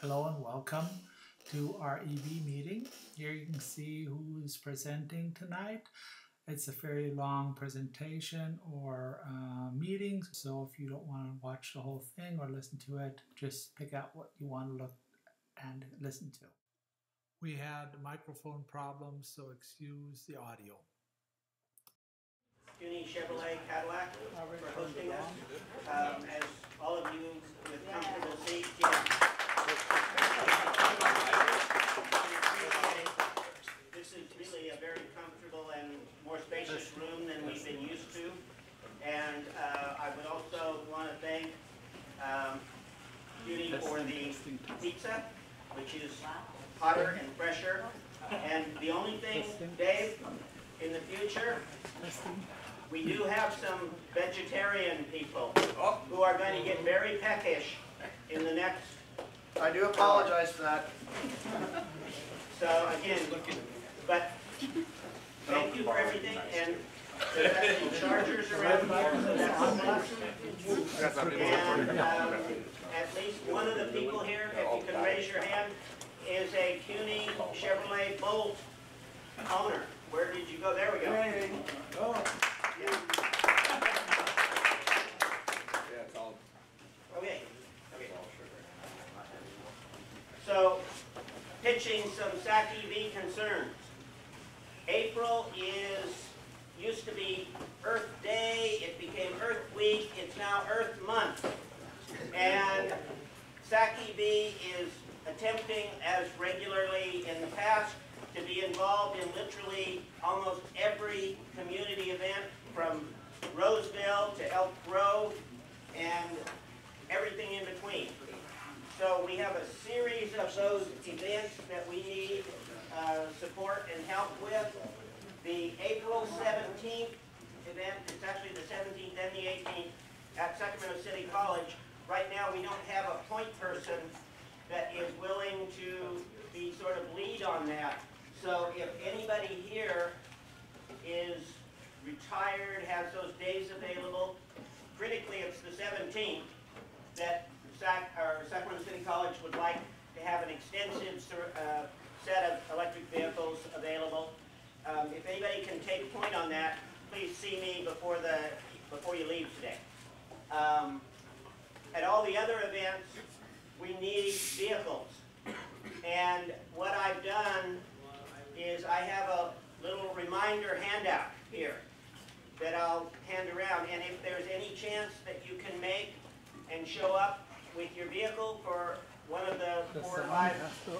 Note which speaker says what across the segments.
Speaker 1: Hello and welcome to our EV meeting. Here you can see who is presenting tonight. It's a very long presentation or meeting, so if you don't want to watch the whole thing or listen to it, just pick out what you want to look and listen to. We had microphone problems, so excuse the audio.
Speaker 2: Kuni Chevrolet Cadillac for hosting us. As all of you with comfortable seats, this is really a very comfortable and more spacious room than we've been used to. And I would also want to thank Kuni for the pizza, which is hotter and fresher. And the only thing, Dave, in the future, we do have some vegetarian people who are going to get very peckish in the next.
Speaker 3: I do apologize for that.
Speaker 2: So again, but thank you for everything, and there's some chargers around here, so that's a plus. And at least one of the people here, if you can raise your hand, is a Kuni Chevrolet Bolt owner. Where did you go? There we go.
Speaker 3: Hey. Oh.
Speaker 2: Yeah.
Speaker 3: Yeah, it's all.
Speaker 2: Okay. Okay. So, pitching some SacEV concerns. April used to be Earth Day. It became Earth Week. It's now Earth Month. And SacEV is attempting, as regularly in the past, to be involved in literally almost every community event from Roseville to Elk Grove and everything in between. So we have a series of those events that we need support and help with. The April 17th event, it's actually the 17th and the 18th at Sacramento City College. Right now we don't have a point person that is willing to be sort of lead on that. So if anybody here is retired, has those days available, critically it's the 17th that Sacramento City College would like to have an extensive set of electric vehicles available. If anybody can take point on that, please see me before you leave today. At all the other events, we need vehicles. And what I've done is I have a little reminder handout here that I'll hand around. And if there's any chance that you can make and show up with your vehicle for one of the 4 or 5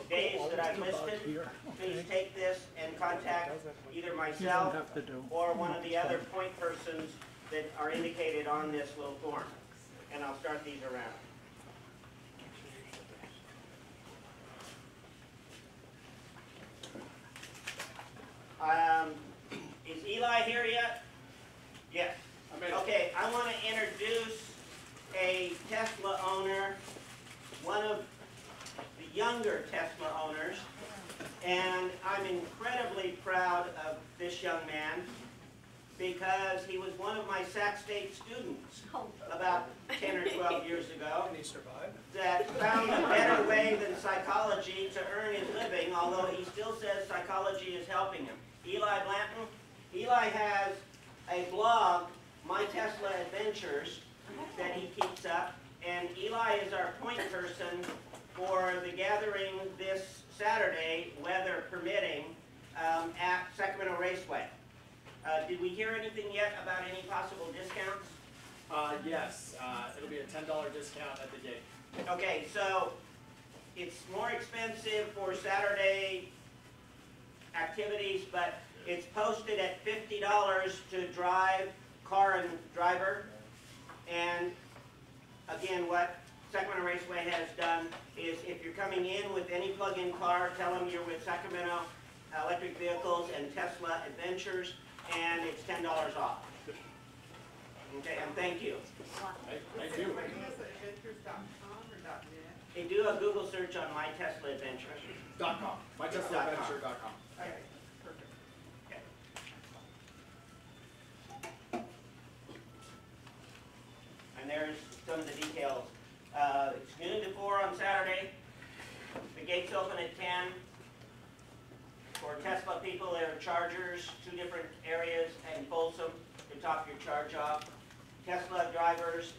Speaker 2: days that I've listed, please take this and contact either myself or one of the other point persons that are indicated on this little form. And I'll start these around. Is Eli here yet? Yes. Okay, I want to introduce a Tesla owner, one of the younger Tesla owners, and I'm incredibly proud of this young man because he was one of my Sac State students about 10 or 12 years ago that found a better way than psychology to earn his living, although he still says psychology is helping him. Eli Blanton. Eli has a blog, My Tesla Adventures, that he keeps up, and Eli is our point person for the gathering this Saturday, weather permitting, at Sacramento Raceway. Did we hear anything yet about any possible discounts?
Speaker 4: Yes, it'll be a $10 discount at the gate.
Speaker 2: Okay, so it's more expensive for Saturday activities, but it's posted at $50 to drive, car and driver. And again, what Sacramento Raceway has done is if you're coming in with any plug-in car, tell them you're with Sacramento Electric Vehicles and Tesla Adventures, and it's $10 off. Okay, and thank you.
Speaker 4: Thank you.
Speaker 2: Hey, do a Google search on My Tesla Adventures.
Speaker 4: .com. MyTeslaAdventure.com.
Speaker 2: Okay, perfect. Okay. And there's some of the details. It's noon to 4 on Saturday. The gates open at 10. For Tesla people, there are chargers, 2 different areas in Folsom to top your charge off. Tesla drivers,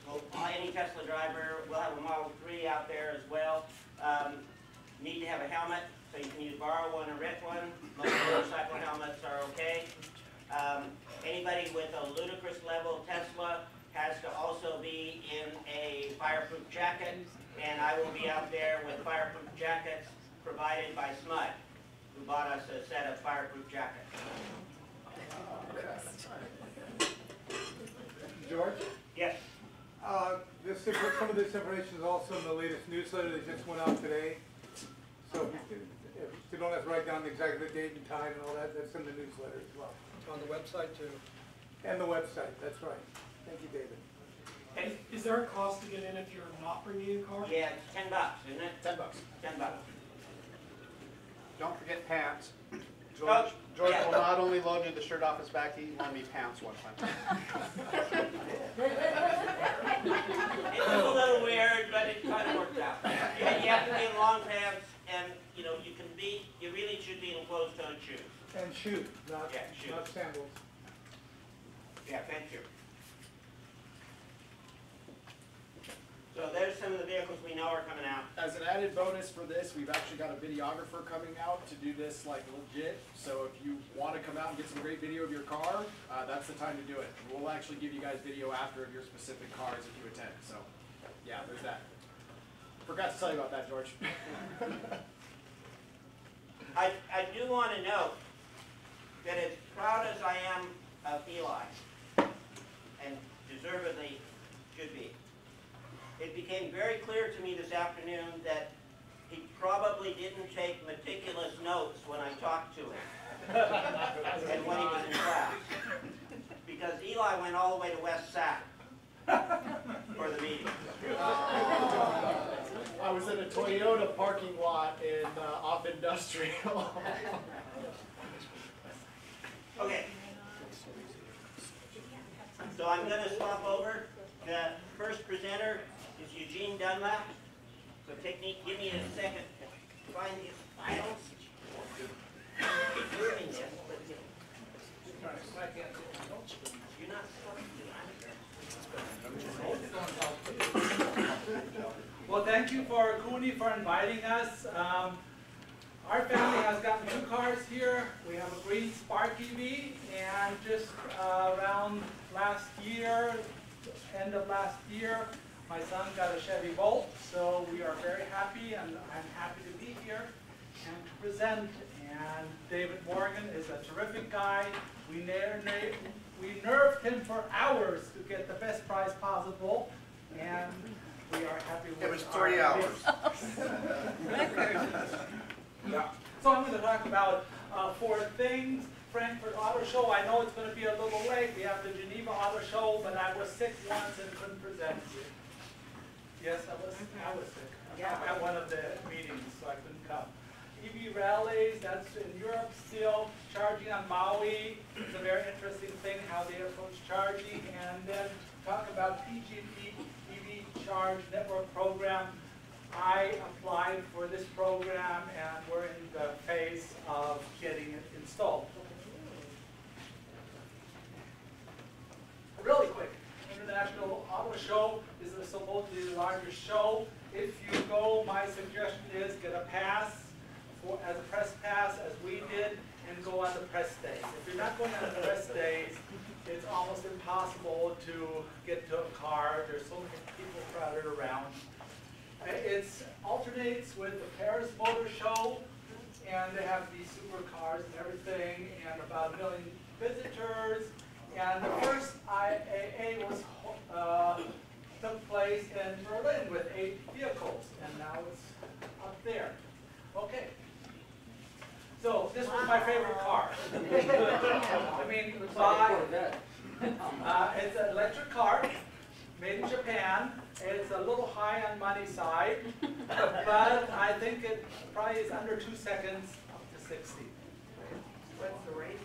Speaker 2: any Tesla driver, will have a Model 3 out there as well. Need to have a helmet, so you can use borrow one or rent one. Most motorcycle helmets are okay. Anybody with a ludicrous level Tesla has to also be in a fireproof jacket, and I will be out there with fireproof jackets provided by SMUD, who bought us a set of fireproof jackets.
Speaker 5: George?
Speaker 2: Yes.
Speaker 5: Some of this information is also in the latest newsletter that just went out today. So if you don't have to write down exactly the date and time and all that, that's in the newsletter as well.
Speaker 3: On the website too.
Speaker 5: And the website, that's right. Thank you, David.
Speaker 2: Okay.
Speaker 6: Is there a cost to get in if you're not bringing a car?
Speaker 2: Yeah, it's $10, isn't it?
Speaker 3: $10.
Speaker 2: 10 bucks.
Speaker 3: Don't forget pants.
Speaker 2: Oh,
Speaker 3: George
Speaker 2: yeah.
Speaker 3: will not only loan you the shirt off his back, he loaned me pants one time.
Speaker 2: It was a little weird, but it kind of worked out. You have to be in long pants, and you know you really should be in closed-toed shoes.
Speaker 5: And shoes, not,
Speaker 2: Yeah, shoes.
Speaker 5: not sandals.
Speaker 2: Yeah, thank you. So there's some of the vehicles we know are coming out.
Speaker 4: As an added bonus for this, we've actually got a videographer coming out to do this like legit. So if you want to come out and get some great video of your car, that's the time to do it. We'll actually give you guys video after of your specific cars if you attend. So yeah, there's that. Forgot to tell you about that, George.
Speaker 2: I do want to note that as proud as I am of Eli, and deservedly should be, it became very clear to me this afternoon that he probably didn't take meticulous notes when I talked to him and when he was in class. Because Eli went all the way to West Sac for the meeting.
Speaker 4: I was in a Toyota parking lot in off Industrial.
Speaker 2: Okay. So I'm going to swap over. The first presenter is Eugen Dunlap. So give me a second to find these files. You're doing this, but you're not supposed to.
Speaker 1: Well, thank you for Kuni for inviting us. Our family has gotten 2 cars here. We have a green Spark EV, and just around last year, end of last year, my son got a Chevy Volt, so we are very happy, and I'm happy to be here and to present. And David Morgan is a terrific guy. We nerved him for hours to get the best price possible, and we are happy with
Speaker 3: It was 3 hours.
Speaker 1: Yeah. So I'm going to talk about 4 things. Frankfurt Auto Show, I know it's going to be a little late. We have the Geneva Auto Show, but I was sick once and couldn't present here. Yes, I was sick. At one of the meetings, so I couldn't come. EV Rallies, that's in Europe still. Charging on Maui, it's a very interesting thing how they approach charging. And then talk about PG&E EV Charge Network Program. I applied for this program, and we're in the phase of getting it installed. Really quick, International Auto Show is supposedly the largest show. If you go, my suggestion is get a pass, as a press pass, as we did, and go on the press days. If you're not going on the press days, it's almost impossible to get to a car. There's so many people crowded around. It alternates with the Paris Motor Show, and they have these supercars and everything, and about 1 million visitors. And the first IAA took place in Berlin with 8 vehicles, and now it's up there. Okay. So this was my favorite car. I mean, it's an electric car, made in Japan. It's a little high on money side, but I think it probably is under 2 seconds up to 60.
Speaker 2: What's the range?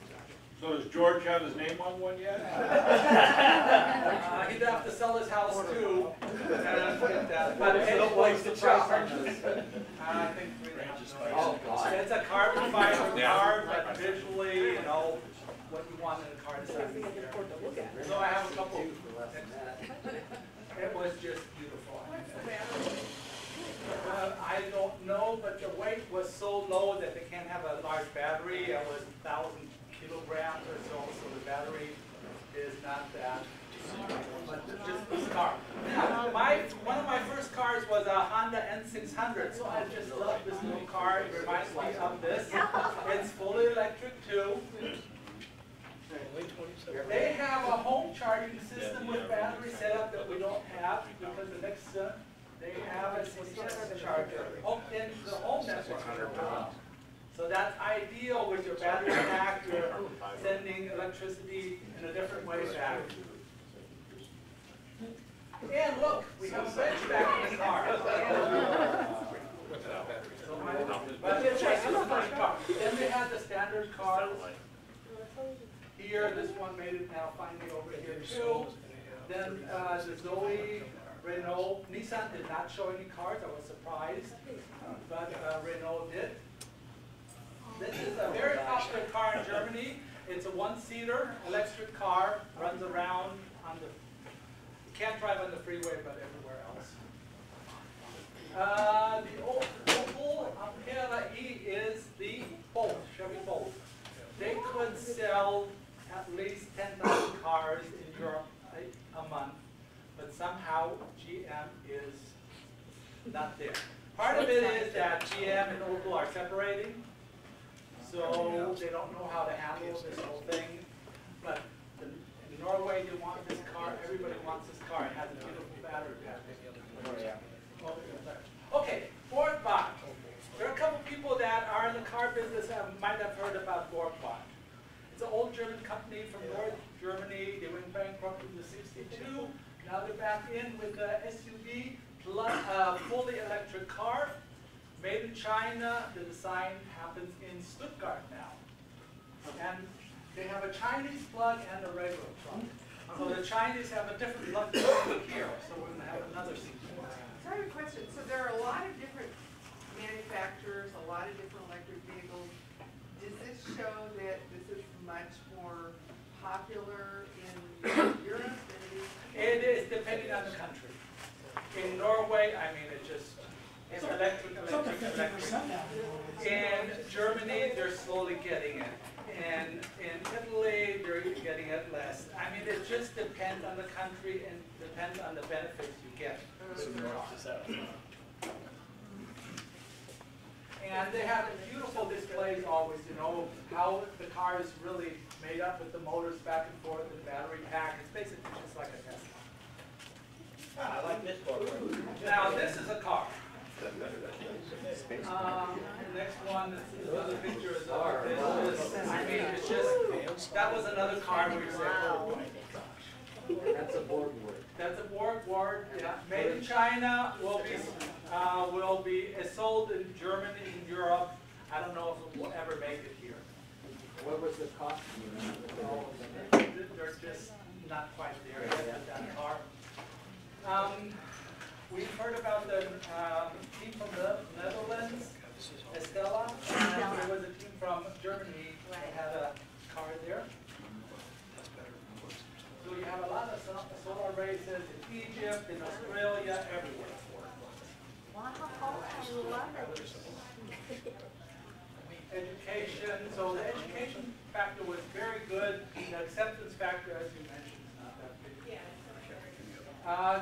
Speaker 7: So does George have his name on one yet?
Speaker 8: He'd have to sell his house too. But any place to shop. I think $3.5 million. It's a carbon fiber car, but visually, you know, what you want in a car design. So I have a couple. It was just beautiful. I don't know, but the weight was so low that they can't have a large battery. It was 1,000 kilograms or so, so the battery is not that. But just this car. One of my first cars was a Honda N600, so I just love this little car. It reminds me of this. It's fully electric too. They have a home charging system with battery setup that we don't have because the next they have a 600 charger hooked into the home network. So that's ideal with your battery pack. You're sending electricity in a different way back. And look, we have a bench back in the car. But it's just a funny car. Then they have the standard cars. Here, this one made it now finally over here too. Then the Zoe, Renault, Nissan did not show any cars. I was surprised, but Renault did. This is a very popular car in Germany. It's a one-seater electric car. Runs around on the. You can't drive on the freeway, but everywhere else. The Opel Ampera E is the Bolt, Chevy Bolt. They could sell at least 10,000 cars in Europe a month, but somehow GM is not there. Part of it is that GM and Opel are separating, so they don't know how to handle this whole thing. But in Norway, they want this car. Everybody wants this car. It has a beautiful battery pack. Okay, Borgward. There are a couple people that are in the car business that might have heard about Borgward. It's an old German company from North Germany. They went bankrupt in the '62. Now they're back in with a SUV, fully electric car, made in China. The design happens in Stuttgart now. And they have a Chinese plug and a regular plug. So the Chinese have a different plug here, so we're going to have another seat.
Speaker 9: So I have a question. So there are a lot of different manufacturers, a lot of different electric vehicles. Does this show that this is much more popular in Europe than
Speaker 8: it is depending on the country. In Norway, I mean, it's electric. In Germany, they're slowly getting it. And in Italy, they're getting it less. I mean, it just depends on the country and depends on the benefits you get. And they have beautiful displays always, you know, how the car is really made up with the motors back and forth and the battery pack. It's basically just like a Tesla.
Speaker 2: I like this car.
Speaker 8: Now, this is a car. The next one, this is another picture of this. I mean, it's just, that was another car where you say, oh my gosh.
Speaker 3: That's a Borgward.
Speaker 8: That's a Borgward, yeah. Made in China, will be sold in Germany, in Europe. I don't know if it will ever make it here.
Speaker 3: What was the cost?
Speaker 8: They're just not quite there yet with that car. We've heard about the team from the Netherlands, Estella, and there was a team from Germany that had a car there. So you have a lot of solar races in Egypt, in Australia, everywhere. Education, so the education factor was very good. The acceptance factor, as you mentioned, is not that big.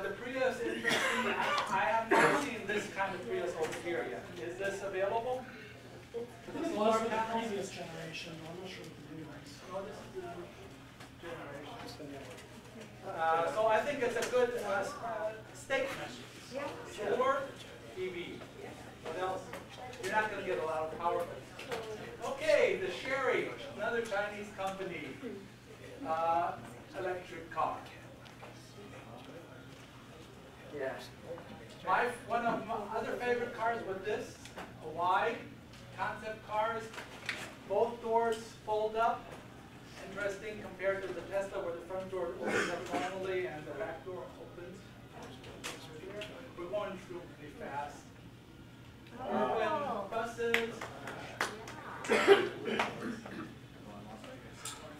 Speaker 8: The Prius, interesting. I have never seen this kind of Prius over here yet. Is this available?
Speaker 6: This was the previous generation. I'm not sure what the new ones.
Speaker 8: No, this is the new generation. So I think it's a good statement for EV. What else? You're not going to get a lot of power. Okay, the Sherry, another Chinese company, electric car.
Speaker 3: Yeah.
Speaker 8: One of my other favorite cars was this, a wide concept cars. Both doors fold up, and interesting compared to the Tesla where the front door opens up normally and the back door opens. We're going through pretty fast. Urban buses.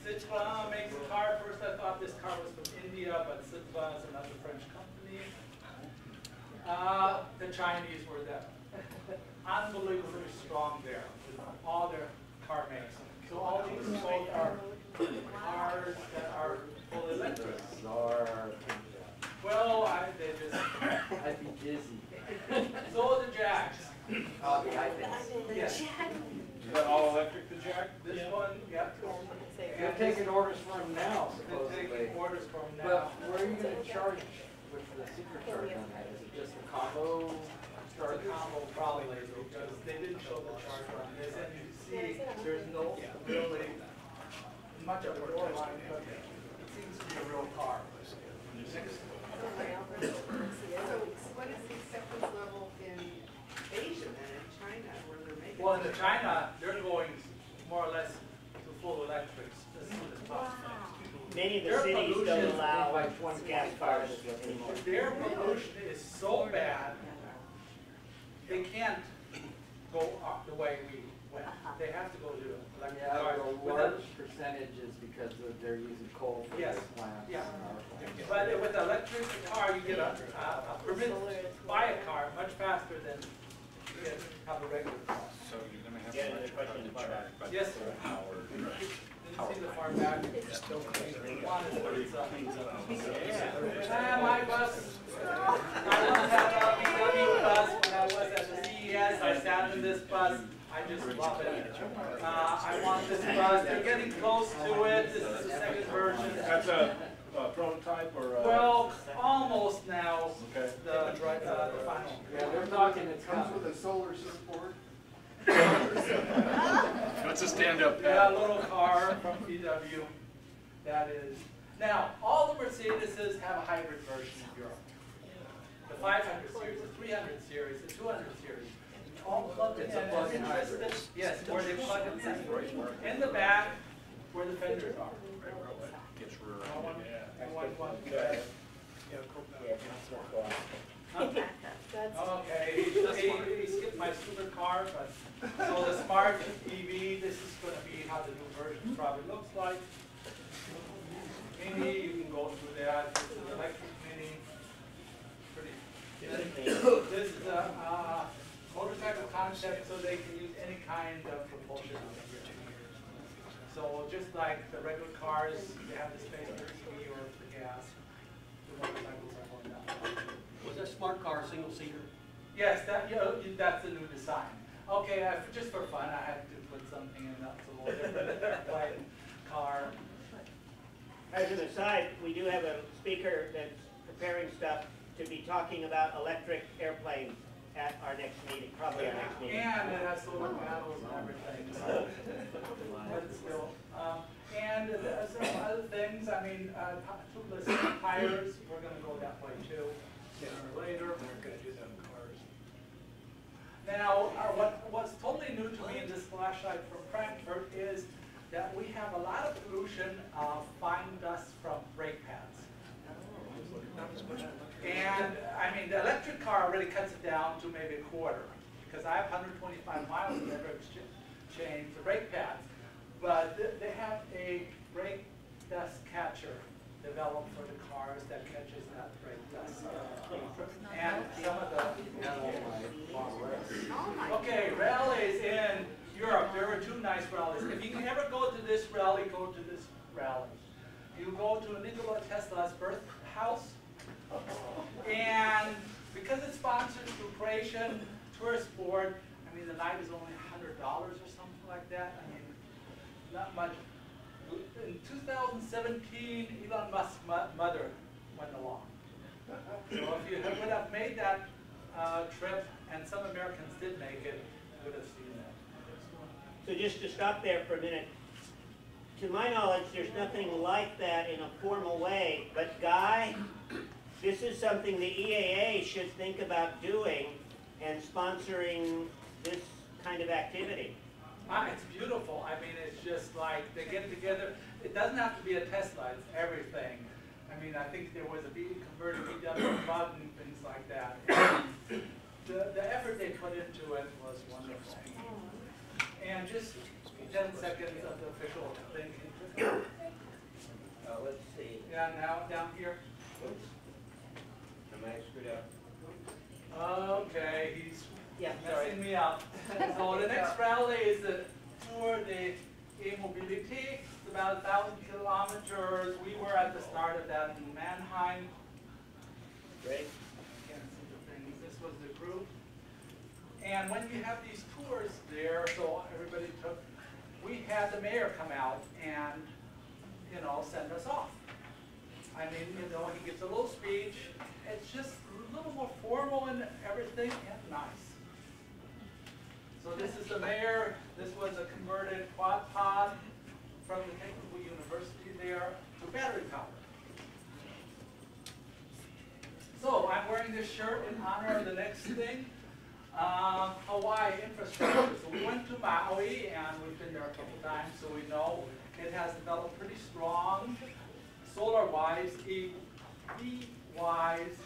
Speaker 8: SacEVA makes a car. First I thought this car was from India, but SacEVA is another French company. The Chinese were there. Unbelievably strong there with all their car makes. So all these both are cars that are full electric. Well, they just.
Speaker 10: I'd be dizzy.
Speaker 8: So the Jacks.
Speaker 10: Oh, the iPads.
Speaker 8: Yes.
Speaker 7: Is that all electric, the Jack?
Speaker 8: This one, yeah.
Speaker 10: They're taking orders from now,
Speaker 8: They're
Speaker 10: supposedly.
Speaker 8: taking orders from
Speaker 10: But
Speaker 8: now.
Speaker 10: where are you going to charge with the supercharge on that? Is it just the combo
Speaker 8: Or
Speaker 10: charge?
Speaker 8: the combo probably, because they didn't show the charge on this, and you see there's no really much of a door line, but it seems to be a real car.
Speaker 9: So what is the acceptance level in Asia and in China where they're making?
Speaker 8: Well, in China, they're going more or less to full electrics as soon as possible.
Speaker 2: Many of the
Speaker 8: Their
Speaker 2: cities don't
Speaker 8: pollution
Speaker 2: allow
Speaker 10: by 2025
Speaker 2: gas cars
Speaker 10: is what they
Speaker 2: anymore.
Speaker 8: Their pollution is so bad, they can't go up the way we went. They have to go to electric
Speaker 10: Yeah,
Speaker 8: cars.
Speaker 10: a
Speaker 8: With
Speaker 10: large percentage is because they're using coal for
Speaker 8: Yes,
Speaker 10: their plants.
Speaker 8: yeah.
Speaker 10: Power plants.
Speaker 8: But with an electric car, you get a permit to buy a car much faster than you get have a regular car.
Speaker 7: So you're gonna have
Speaker 2: Yeah,
Speaker 7: to
Speaker 2: the question is about that.
Speaker 8: Yes, sir. Didn't see the far back. My bus. I once had a VW bus when I was at the CES. I sat in this bus. I just love it. I want this bus. They're getting close to it. This is the second version.
Speaker 7: That's a prototype or a?
Speaker 8: Well, almost now.
Speaker 7: Okay.
Speaker 8: The final.
Speaker 10: Yeah, they're talking it's
Speaker 4: Comes
Speaker 10: coming.
Speaker 4: with a solar support.
Speaker 7: That's a stand-up
Speaker 8: Yeah, a little car from VW. That is. Now, all the Mercedeses have a hybrid version in Europe. The 500 series, the 300 series, the 200 series. All plug-in.
Speaker 10: It's a plug-in hybrid.
Speaker 8: Yes, where they plug in the back, where the fenders are.
Speaker 7: Gets rear
Speaker 8: I want- I want one. Okay, he skipped my stupid car, but, so the smart EV, this is gonna be how the new version probably looks like. Mini, you can go through that, this is electric Mini, pretty. This is a motorcycle concept, so they can use any kind of propulsion on it. So just like the regular cars, they have the space for EV or for gas, the motorcycles are going down.
Speaker 11: Was that smart car single-seater?
Speaker 8: Yes, that's the new design. Okay, just for fun, I had to put something in that's a little different airplane car.
Speaker 2: As an aside, we do have a speaker that's preparing stuff to be talking about electric airplanes at our next meeting, probably our next meeting.
Speaker 8: And it has solar panels and everything, so, but still. And some other things, I mean, tubeless tires, we're gonna go that way too, sooner or later.
Speaker 6: We're gonna do that in cars.
Speaker 8: Now, what's totally new to me in this flashlight from Frankfurt is that we have a lot of pollution of fine dust from brake pads. And, I mean, the electric car already cuts it down to maybe a quarter, because I have 125 miles of average change the brake pads. But they have a brake dust catcher developed for the cars that catches that brake dust. And some of the, okay, rallies in Europe, there were 2 nice rallies. If you can ever go to this rally, go to this rally. You go to Nikola Tesla's birth house, and because it's sponsored through Croatian Tourist Board, I mean, the night is only $100 or something like that. I mean, not much. In 2017, Elon Musk's mother went along. So if you would have made that trip, and some Americans did make it, you would have seen that.
Speaker 2: So just to stop there for a minute, to my knowledge, there's nothing like that in a formal way, but Guy, this is something the EAA should think about doing and sponsoring this kind of activity.
Speaker 8: It's beautiful. I mean, it's just like they get together. it doesn't have to be a Tesla, it's everything. I mean, I think there was a converted VW button, things like that. The effort they put into it was wonderful. And just 10 seconds of the official thing.
Speaker 2: Let's see.
Speaker 8: Yeah, now down here.
Speaker 2: Oops. Am I screwed up?
Speaker 8: Okay, he's
Speaker 2: Yeah, sorry.
Speaker 8: messing me up. So the next rally is the Tour de E-Mobility. It's about 1,000 kilometers. We were at the start of that in Mannheim.
Speaker 2: Great.
Speaker 8: Can't see the things. This was the group. And when you have these tours there, so everybody took, we had the mayor come out and, you know, send us off. I mean, you know, he gives a little speech. It's just a little more formal and everything and nice. So this is the mayor. This was a converted quad pod from the Technical University there to battery power. So I'm wearing this shirt in honor of the next thing. Hawaii infrastructure. So we went to Maui and we've been there a couple times, so we know it has developed pretty strong, solar-wise, EV-wise,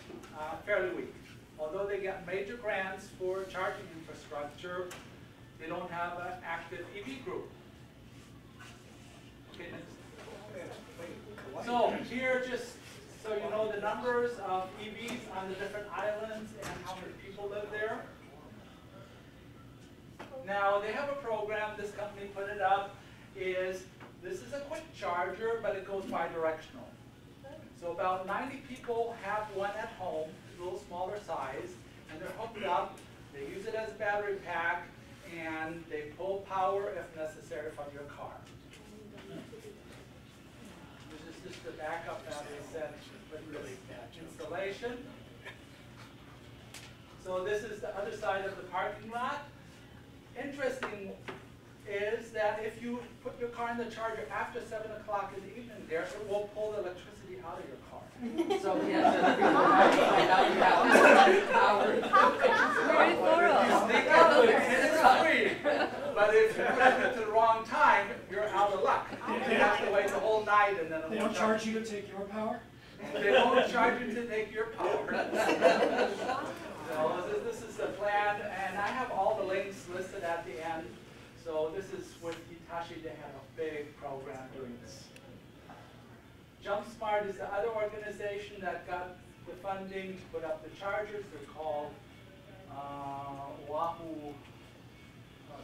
Speaker 8: fairly weak. Although they get major grants for charging infrastructure, they don't have an active EV group. Okay, so here, just so you know the numbers of EVs on the different islands and how many people live there. Now, they have a program, this company put it up, this is a quick charger, but it goes bi-directional. So about 90 people have one at home, a little smaller size, and they're hooked up. They use it as a battery pack, and they pull power if necessary from your car. This is just the backup battery set, but really installation. So this is the other side of the parking lot. Interesting is that if you put your car in the charger after 7 o'clock in the evening there, it will pull the electricity out of your car.
Speaker 10: So yes, find out you have power.
Speaker 12: Very thorough.
Speaker 8: You sneak up with it, and it's free. But if you put it at the wrong time, you're out of luck. You have to wait the whole night and then it
Speaker 6: They
Speaker 8: won't
Speaker 6: don't charge you to take your power?
Speaker 8: They won't charge you to take your power. So this is the plan, and I have all the links listed at the end. So this is with Hitachi, they have a big program doing this. JumpSmart is the other organization that got the funding to put up the chargers. They're called Oahu,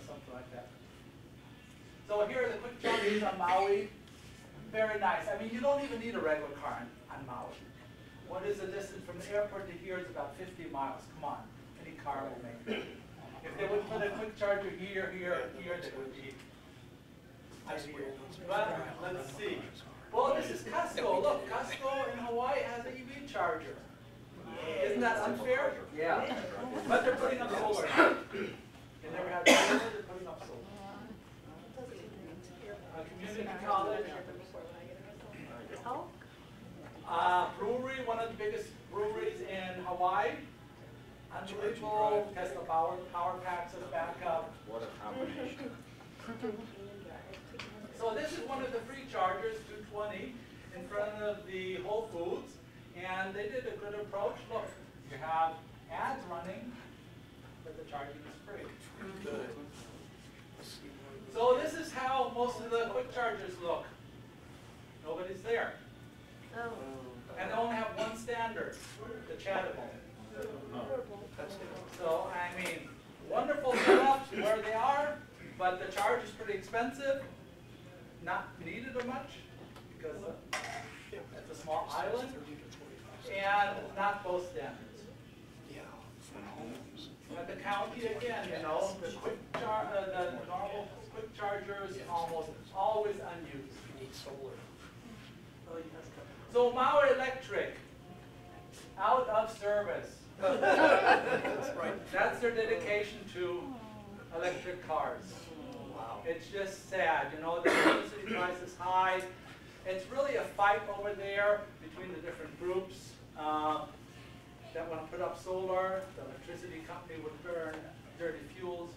Speaker 8: something like that. So here are the quick chargers on Maui. Very nice. I mean, you don't even need a regular car on Maui. What is the distance from the airport to here? It's about 50 miles. Come on, any car will make it. If they would put a quick charger here, here, here, they would be ideal. But let's see. Well, this is Costco. Look, Costco in Hawaii has an EV charger. Isn't that unfair?
Speaker 10: Yeah.
Speaker 8: But they're putting up solar. They never had solar, they're putting up solar. Community college. Brewery, one of the biggest breweries in Hawaii. Unbelievable. Tesla power packs as backup.
Speaker 7: What a combination.
Speaker 8: So this is one of the free chargers, 220, in front of the Whole Foods. And they did a good approach. Look, you have ads running, but the charging is free. Good. So this is how most of the quick chargers look. Nobody's there.
Speaker 12: Oh.
Speaker 8: And they only have one standard, the chattable. So, I mean, wonderful setups where they are, but the charge is pretty expensive. Not needed or much, because it's a small island, and not both standards. At the county, again, you know, the normal quick chargers almost always unused. You need solar. So Maui Electric, out of service. That's their dedication to electric cars. It's just sad, you know, the electricity price is high. It's really a fight over there between the different groups that want to put up solar. The electricity company would burn dirty fuels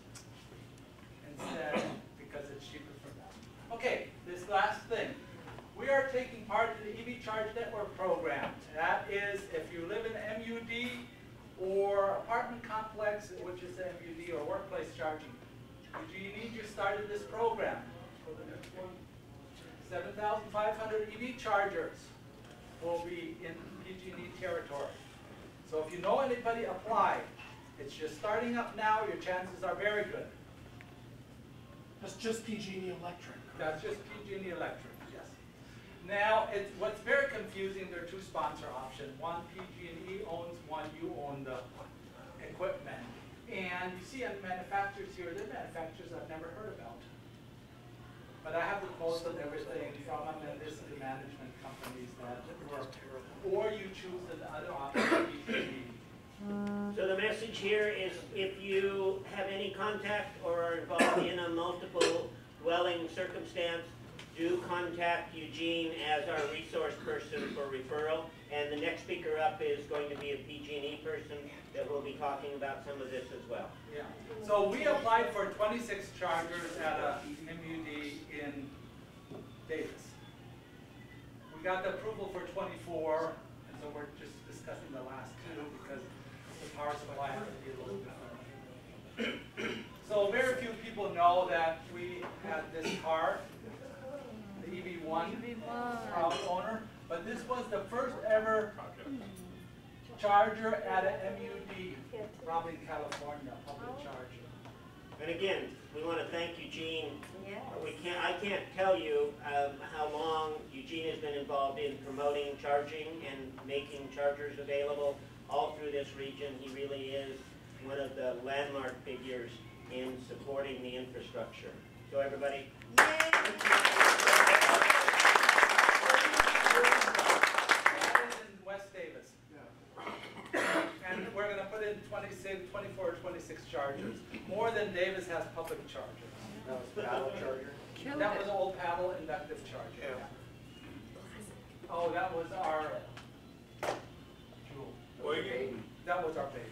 Speaker 8: instead because it's cheaper for them. Okay, this last thing. we are taking part in the EV Charge Network program. That is, if you live in MUD or apartment complex, which is the MUD, or workplace charging. PG&E just started this program. 7,500 EV chargers will be in PG&E territory. So if you know anybody, apply. It's just starting up now. Your chances are very good.
Speaker 6: That's just PG&E Electric.
Speaker 8: That's just PG&E Electric, yes. Now, what's very confusing, there are two sponsor options. One PG&E owns, one you own the equipment. And you see on manufacturers here, they're manufacturers I've never heard about. But I have the quotes and everything from them, and this is the management companies that work. Or you choose the other option, PG&E.
Speaker 2: So the message here is if you have any contact or are involved in a multiple dwelling circumstance, do contact Eugene as our resource person for referral. And the next speaker up is going to be a PG&E person that will be talking about some of this as well.
Speaker 8: Yeah. So we applied for 26 chargers at a MUD in Davis. We got the approval for 24, and so we're just discussing the last two because the power supply has to be a little different. So very few people know that we had this car, the EV1, proud owner, but this was the first ever charger at a MUD, Robin, California, public charger.
Speaker 2: And again, we want to thank Eugene. I can't tell you how long Eugene has been involved in promoting charging and making chargers available all through this region. He really is one of the landmark figures in supporting the infrastructure. So everybody.
Speaker 8: West Davis. And we're going to put in 24 or 26 chargers. More than Davis has public chargers.
Speaker 10: That was paddle charger?
Speaker 8: That was old paddle inductive charger. Yeah. Oh, that was our jewel. That was our baby.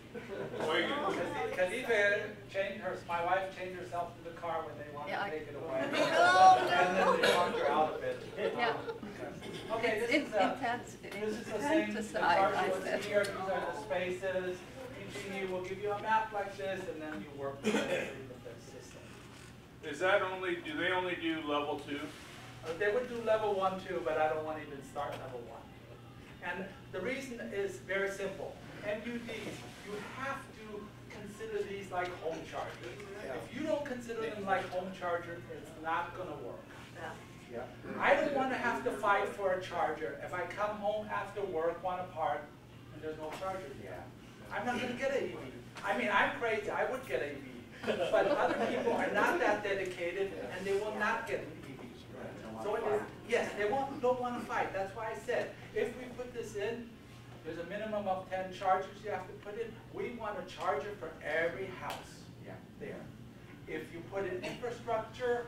Speaker 8: Because Eva changed my wife changed herself to the car when they wanted to take it away. And then they locked her out of it.
Speaker 12: Yeah.
Speaker 8: Okay, this is the same the charger was here. These are the spaces. PG&E will give you a map like this, and then you work with the system.
Speaker 7: Is that only, do they only do level 2?
Speaker 8: They would do level 1, 2, but I don't want to even start level 1. And the reason is very simple. MUDs, you have to consider these like home chargers. Yeah. If you don't consider them like home chargers, it's not going to work. Yeah. I don't want to have to fight for a charger if I come home after work, want to park, and there's no charger. Yeah. I'm not going to get an EV. I mean, I'm crazy. I would get an EV. But other people are not that dedicated, and they will not get an EV. So it is, yes, they don't want to fight. That's why I said, if we put this in, there's a minimum of 10 chargers you have to put in. We want a charger for every house there. If you put in infrastructure,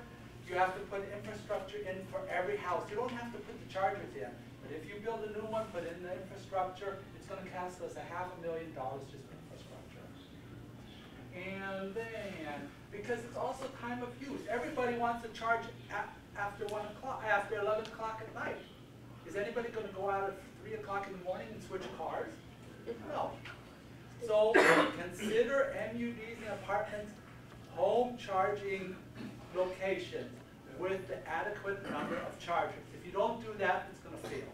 Speaker 8: you have to put infrastructure in for every house. You don't have to put the chargers in. But if you build a new one, put in the infrastructure, it's going to cost us $500,000 just infrastructure. And then, because it's also time of use, everybody wants to charge after 1 o'clock, after 11 o'clock at night. Is anybody going to go out at 3 o'clock in the morning and switch cars? No. So consider MUDs and apartments home charging locations with the adequate number of chargers. If you don't do that, it's going to fail.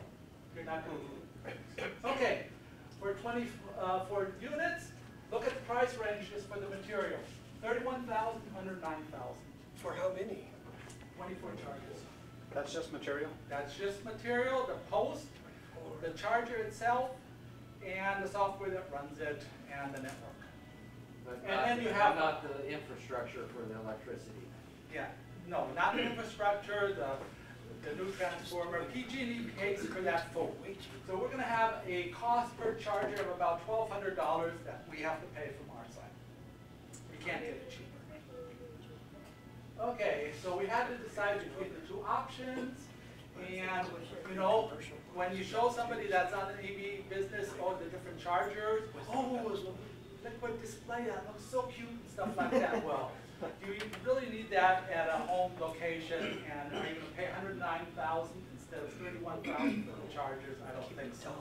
Speaker 8: You're not going to do it. Okay, for units, look at the price range just for the material. 31,000, 109,000.
Speaker 11: For how many?
Speaker 8: 24 chargers.
Speaker 3: That's just material?
Speaker 8: That's just material, the post, the charger itself, and the software that runs it, and the network.
Speaker 10: But
Speaker 8: and then you have
Speaker 10: not the infrastructure for the electricity.
Speaker 8: Yeah, no, not the infrastructure, the new transformer. PG&E pays for that fully. So we're going to have a cost per charger of about $1,200 that we have to pay from our side. We can't get it cheaper. Okay, so we had to decide between the two options, and you know, when you show somebody that's on the EV business, oh, the different chargers, oh, liquid display, that looks so cute and stuff like that. Well, do you really need that at a home location, and are you going to pay $109,000 instead of 31,000 for the chargers? I don't think so.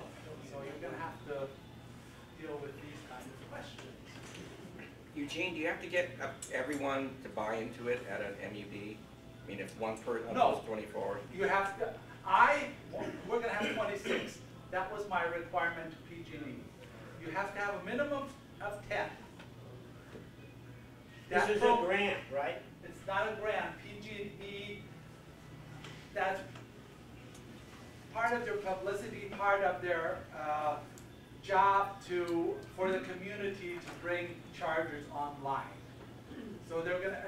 Speaker 8: So you're gonna have to deal with these kinds of questions.
Speaker 13: Eugene, do you have to get everyone to buy into it at an MUD? I mean, if one person
Speaker 8: No.
Speaker 13: was 24.
Speaker 8: You have to, we're gonna have 26. That was my requirement to PG&E. You have to have a minimum of 10.
Speaker 2: This is a grant, right?
Speaker 8: It's not a grant. PG&E, that's part of their publicity, part of their job for the community to bring chargers online. So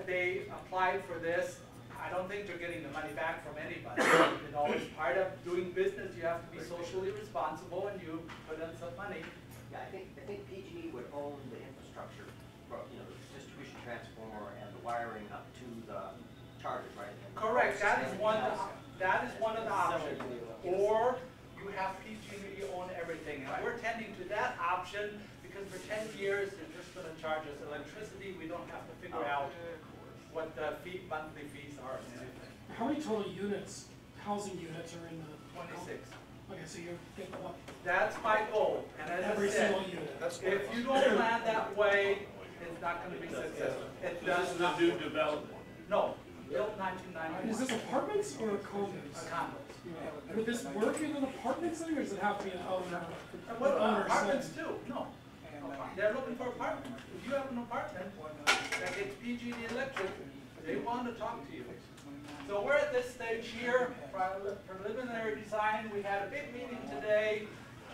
Speaker 8: they applied for this. I don't think they're getting the money back from anybody. You know, it's part of doing business. You have to be socially responsible, and you put in some money.
Speaker 10: Yeah, I think PG&E would own the infrastructure, the distribution transformer and the wiring up to the chargers, right? And
Speaker 8: Correct. That is one of the options. Or you have PG&E own everything, and we're tending to that option because for 10 years they're just going to charge us electricity. We don't have to figure out what the monthly fees are and everything.
Speaker 6: How many total units, housing units are in the?
Speaker 8: 26.
Speaker 6: Okay, so you're getting what?
Speaker 8: That's my goal. And as
Speaker 6: Every
Speaker 8: I said,
Speaker 6: single unit.
Speaker 8: if you don't plan that way, it's not going to be successful. It does
Speaker 7: This is
Speaker 8: not.
Speaker 7: a new development.
Speaker 8: No, built 1991.
Speaker 6: Is this apartments or condos?
Speaker 8: Condos.
Speaker 6: Would this work in an apartment setting, or does it have to be an owner?
Speaker 8: Well,
Speaker 6: owner
Speaker 8: apartments
Speaker 6: setting?
Speaker 8: too, no. They're looking for apartments. If you have an apartment that gets PG&E electric, they want to talk to you. So we're at this stage here, preliminary design. We had a big meeting today,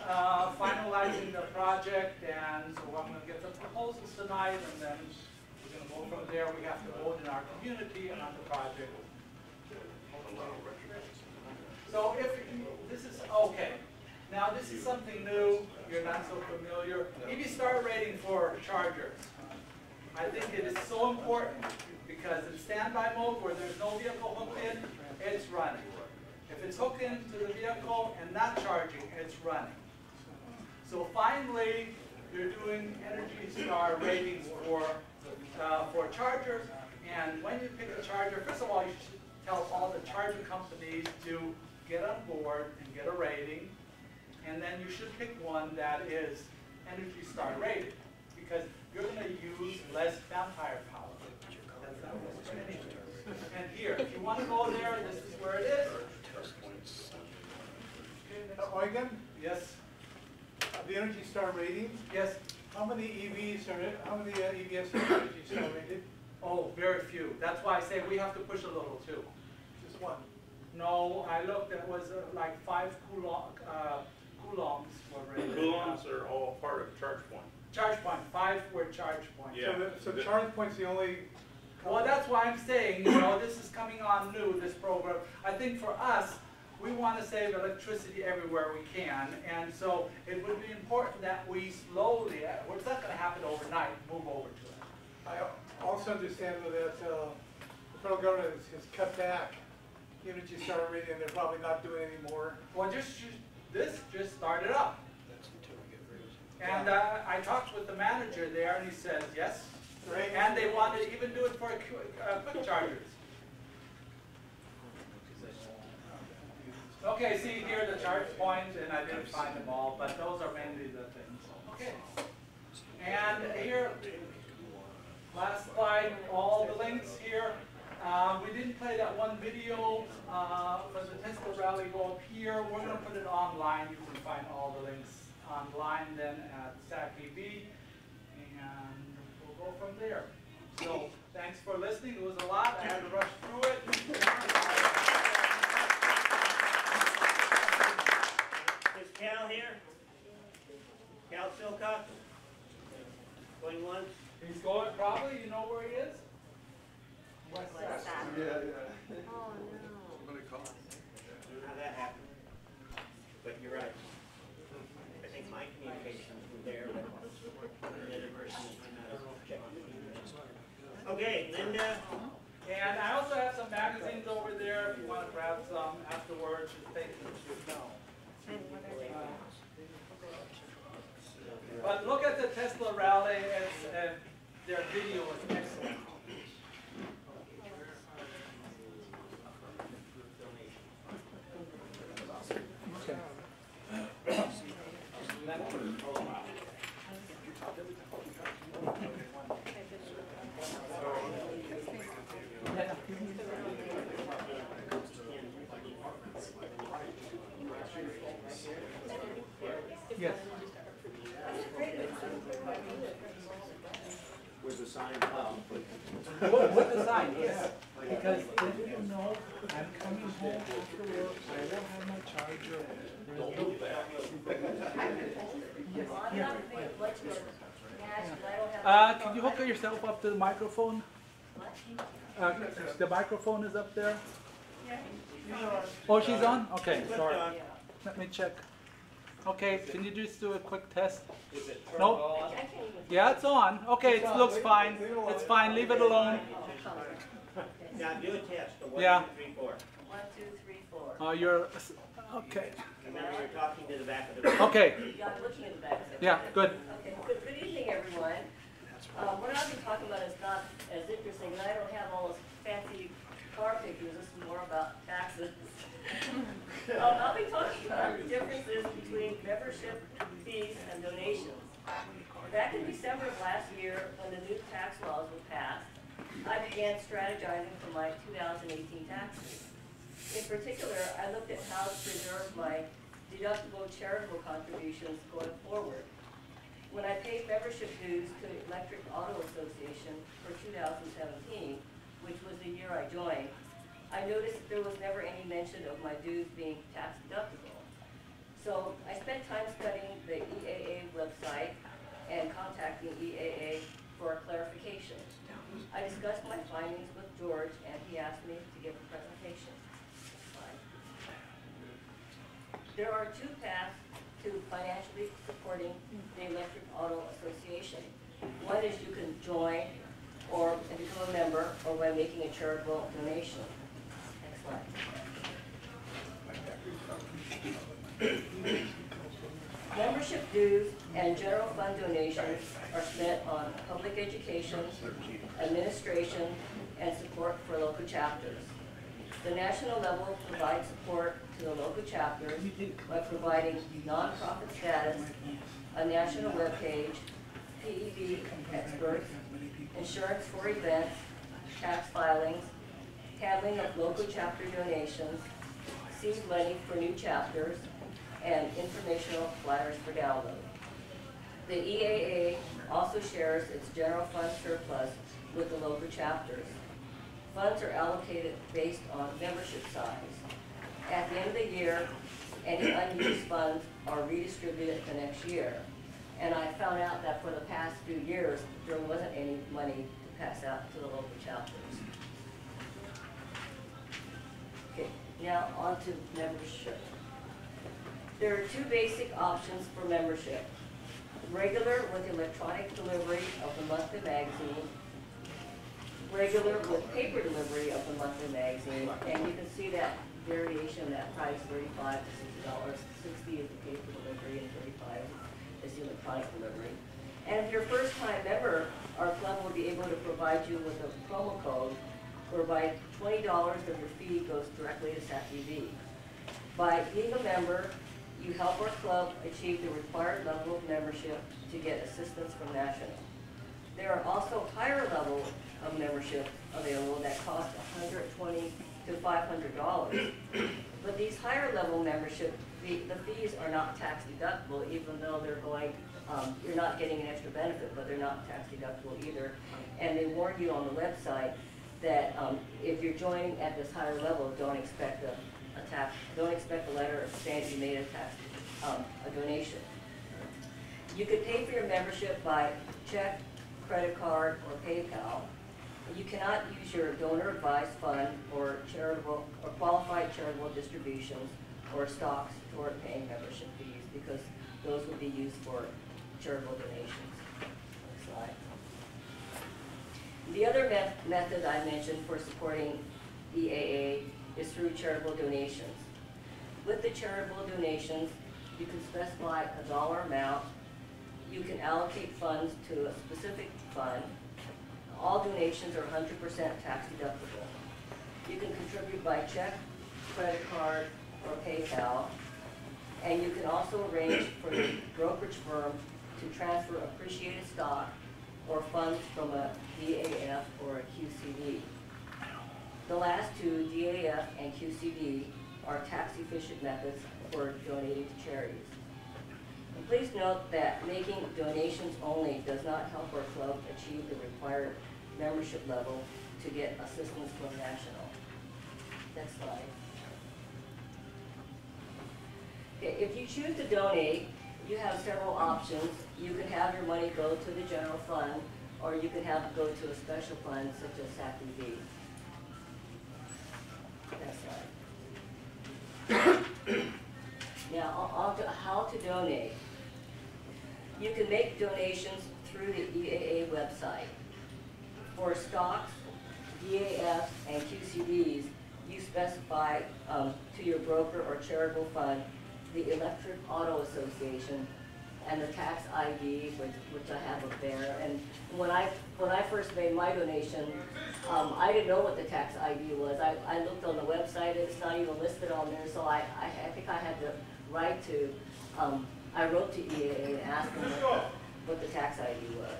Speaker 8: finalizing the project, and so I'm going to get some proposals tonight, and then we're going to go from there. We have to vote in our community and on the project. So if this is okay, now this is something new, you're not so familiar. EV star rating for chargers. I think it is so important because in standby mode where there's no vehicle hooked in, it's running. If it's hooked into the vehicle and not charging, it's running. So finally, they're doing Energy Star ratings for chargers. And when you pick a charger, first of all, you should tell all the charger companies to get on board and get a rating. And then you should pick one that is Energy Star rated because you're going to use less vampire power. That's not what we're going to use. And here, if you want to go there, this is where it is.
Speaker 5: Eugen,
Speaker 8: Yes.
Speaker 5: the Energy Star rating,
Speaker 8: Yes.
Speaker 5: how many EVs are Energy Star rated?
Speaker 8: Oh, very few. That's why I say we have to push a little too.
Speaker 5: Just one.
Speaker 8: No, I looked, it was like 5 coulombs were rated.
Speaker 7: Coulombs are all part of charge point.
Speaker 8: Charge point, 5 were charge points.
Speaker 7: Yeah.
Speaker 5: So charge point's the only.
Speaker 8: Well, that's why I'm saying, you know, this is coming on new, this program. I think for us, we want to save electricity everywhere we can, and so it would be important that we slowly, it's not going to happen overnight, move over to it.
Speaker 5: I also understand that the federal government has cut back the Energy Star rating, and they're probably not doing any more.
Speaker 8: Well, this just started up. And I talked with the manager there, and he said, yes. And they want to even do it for quick chargers. Okay, see here the charge points, and I didn't find them all, but those are mainly the things. Okay. And here, last slide, all the links here. We didn't play that one video for the Tesla rally. Go up here. We're going to put it online. You can find all the links online then at SacEV, and we'll go from there. So thanks for listening. It was a lot. I had to rush through it.
Speaker 2: Is Cal here? Cal Silcock? Going once?
Speaker 8: He's going probably. You know where he is? West Sac.
Speaker 12: Oh, no.
Speaker 2: How that happened. But you're right. I think my communications were there, but the other person is checking. Okay, Linda.
Speaker 8: And I also have some magazines over there if you want to grab some afterwards. Just take them. But look at the Tesla rally. Their video is excellent.
Speaker 2: sign up.
Speaker 8: Put the sign, yes. Because then you know I'm coming home after work, I will have my charger.
Speaker 12: Well, I'm not gonna make much of a match, but I don't have.
Speaker 8: Can you hook yourself up to the microphone? The microphone is up there? Oh, she's on? Okay, sorry. Let me check. Okay, can you just do a quick test? Nope. Yeah, it's on. Okay, it looks fine. It's fine, leave it alone.
Speaker 2: Now do a test.
Speaker 8: Yeah.
Speaker 2: 1, 2, 3, 4.
Speaker 12: 1, 2, 3, 4.
Speaker 8: Oh, you're, okay.
Speaker 2: Remember, you're talking to the back of the room.
Speaker 8: Okay,
Speaker 12: Yeah, I'm looking at the back.
Speaker 8: yeah, good.
Speaker 12: Okay, good evening, everyone. What I'll be talking about is not as interesting, and I don't have all those fancy car pictures. This is more about taxes. I'll be talking about the differences between membership fees and donations. Back in December of last year, when the new tax laws were passed, I began strategizing for my 2018 taxes. In particular, I looked at how to preserve my deductible charitable contributions going forward. When I paid membership dues to the Electric Auto Association for 2017, which was the year I joined, I noticed there was never any mention of my dues being tax deductible. So I spent time studying the EAA website and contacting EAA for a clarification. I discussed my findings with George, and he asked me to give a presentation. There are two paths to financially supporting the Electric Auto Association. One is you can join or become a member or by making a charitable donation. Next slide. Membership dues and general fund donations are spent on public education, administration, and support for local chapters. The national level provides support to the local chapters by providing nonprofit status, a national webpage, PHEV experts, insurance for events, tax filings, handling of local chapter donations, seed money for new chapters, and informational flyers for download. The EAA also shares its general fund surplus with the local chapters. Funds are allocated based on membership size. At the end of the year, any unused funds are redistributed the next year. And I found out that for the past few years, there wasn't any money to pass out to the local chapters. Okay, now on to membership. There are two basic options for membership. Regular with electronic delivery of the monthly magazine, regular with paper delivery of the monthly magazine, and you can see that variation, that price, $35 to $60. $60 is the paper delivery and $35 is the electronic delivery. And if you're a first-time member, our club will be able to provide you with a promo code whereby $20 of your fee goes directly to SacEV. By being a member, you help our club achieve the required level of membership to get assistance from National. There are also higher levels of membership available that cost $120 to $500. But these higher level membership, the fees are not tax deductible, even though they're going, you're not getting an extra benefit, but they're not tax deductible either. And they warn you on the website that if you're joining at this higher level, don't expect a letter saying you made a donation. You could pay for your membership by check, credit card, or PayPal. You cannot use your donor advised fund or charitable or qualified charitable distributions or stocks toward paying membership fees because those would be used for charitable donations. Next slide. The other method I mentioned for supporting EAA is through charitable donations. With the charitable donations, you can specify a dollar amount. You can allocate funds to a specific fund. All donations are 100% tax deductible. You can contribute by check, credit card, or PayPal. And you can also arrange for the brokerage firm to transfer appreciated stock or funds from a DAF or a QCD. The last two, DAF and QCD, are tax-efficient methods for donating to charities. And please note that making donations only does not help our club achieve the required membership level to get assistance from National. Next slide. Okay, if you choose to donate, you have several options. You can have your money go to the general fund, or you can have it go to a special fund such as SacEV. Next slide. Now, on to how to donate. You can make donations through the EAA website. For stocks, DAFs, and QCDs, you specify to your broker or charitable fund the Electric Auto Association and the tax ID, which I have up there. And when I first made my donation, I didn't know what the tax ID was. I looked on the website, it's not even listed on there, so I think I had the right to, I wrote to EAA and asked them what the tax ID was.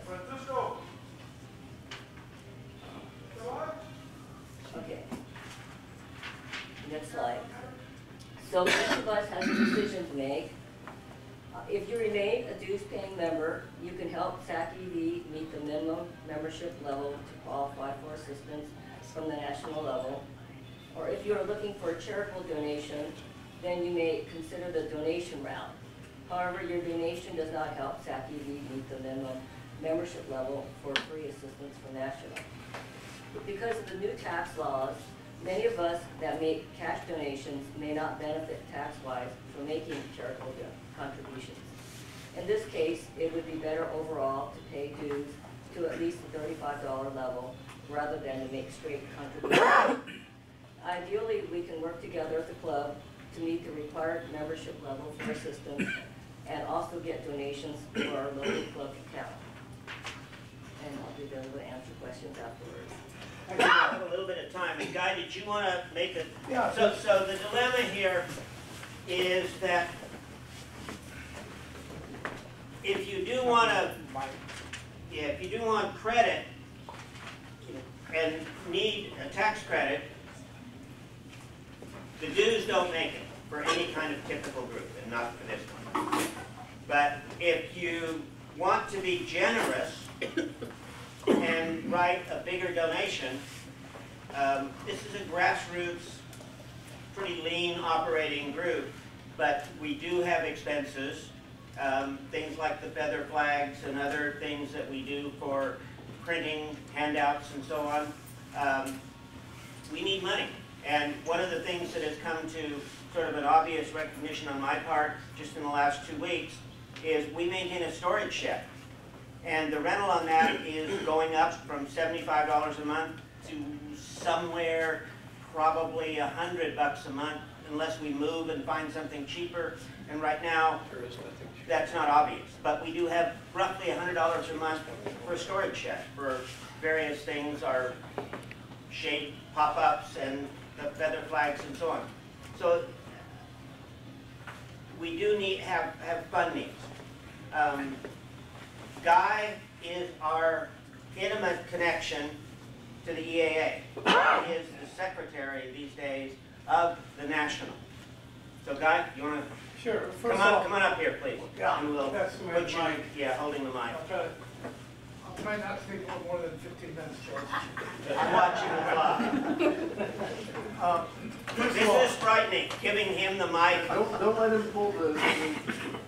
Speaker 12: Okay. Next slide. So each of us has a decision to make. If you remain a dues-paying member, you can help SacEV meet the minimum membership level to qualify for assistance from the national level. Or if you are looking for a charitable donation, then you may consider the donation route. However, your donation does not help SacEV meet the minimum membership level for free assistance from national. Because of the new tax laws, many of us that make cash donations may not benefit tax-wise from making charitable contributions. In this case, it would be better overall to pay dues to at least the $35 level rather than to make straight contributions. Ideally, we can work together as a club to meet the required membership level for assistance and also get donations to our local club account. And I'll be available to answer questions afterwards.
Speaker 2: We have a little bit of time. And Guy, did you want to make a...
Speaker 5: Yeah.
Speaker 2: So the dilemma here is that if you do want to, if you do want credit and need a tax credit, the dues don't make it for any kind of typical group, and not for this one. But if you want to be generous and write a bigger donation, this is a grassroots, pretty lean operating group, but we do have expenses, things like the feather flags and other things that we do for printing, handouts, and so on. We need money. And one of the things that has come to sort of an obvious recognition on my part just in the last 2 weeks is we maintain a storage shed. And the rental on that is going up from $75 a month to somewhere probably $100 a month unless we move and find something cheaper. And right now, that's not obvious. But we do have roughly $100 a month for a storage shed for various things, our shade pop-ups and the feather flags and so on. So we do need have fund needs. Guy is our intimate connection to the EAA. He is the secretary these days of the National. So Guy, you want to?
Speaker 5: Sure.
Speaker 2: Come on up here, please.
Speaker 5: Yeah,
Speaker 2: and we'll
Speaker 5: that's the way
Speaker 2: put you, holding the mic.
Speaker 5: I'll try not to take more than 15 minutes, George.
Speaker 2: I'm watching the clock. This is frightening, giving him the mic.
Speaker 5: Don't let him pull the...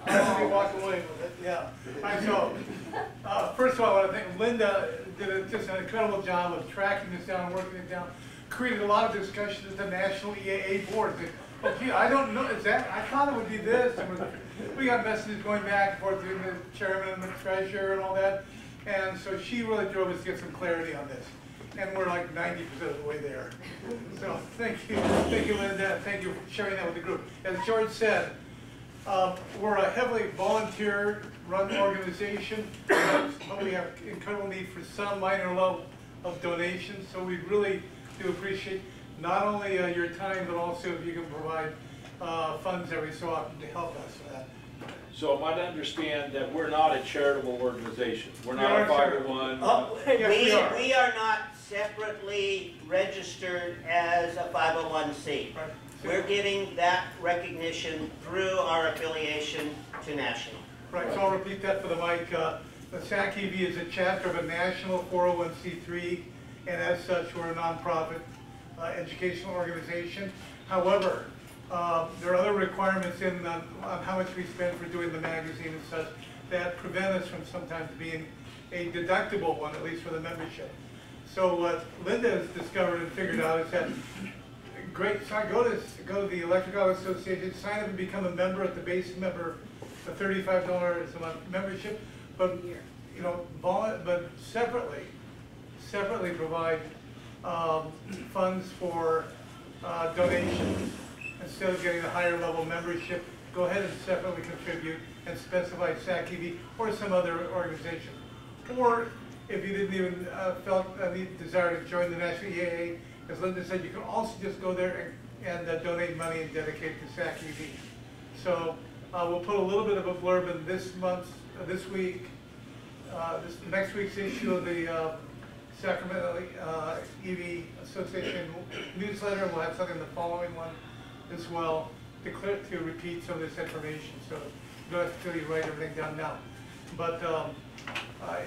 Speaker 5: I'll walk away with it, yeah. All right, so, first of all, I want to thank Linda did just an incredible job of tracking this down and working it down. Created a lot of discussion at the National EAA board. Okay, I don't know, is that, I thought it would be this. And we got messages going back and forth between the chairman and the treasurer and all that. And so she really drove us to get some clarity on this. And we're like 90% of the way there. So thank you, Linda, and thank you for sharing that with the group. As George said, we're a heavily volunteer-run organization, but we have incredible need for some minor level of donations. So we really do appreciate not only your time, but also if you can provide funds every so often to help us with that.
Speaker 7: So am I to understand that we're not a charitable organization? We're not a 501?
Speaker 2: Yes, we are not separately registered as a 501c. We're getting that recognition through our affiliation to National.
Speaker 5: Right, so I'll repeat that for the mic. The SacEV is a chapter of a national 401c3, and as such, we're a nonprofit educational organization. However, there are other requirements on how much we spend for doing the magazine and such that prevent us from sometimes being a deductible one, at least for the membership. So what Linda has discovered and figured out is that great, so go to the Electric Auto Association, sign up and become a member at the base member, a $35 a month membership, but you know, but separately provide funds for donations. Instead of getting a higher level membership, go ahead and separately contribute and specify SacEV or some other organization. Or if you didn't even felt any desire to join the National EAA, as Linda said, you can also just go there and donate money and dedicate to SacEV. So we'll put a little bit of a blurb in this week, next week's issue of the Sacramento EV Association newsletter, and we'll have something in the following one as well to repeat some of this information. So you don't have to really write everything down now. But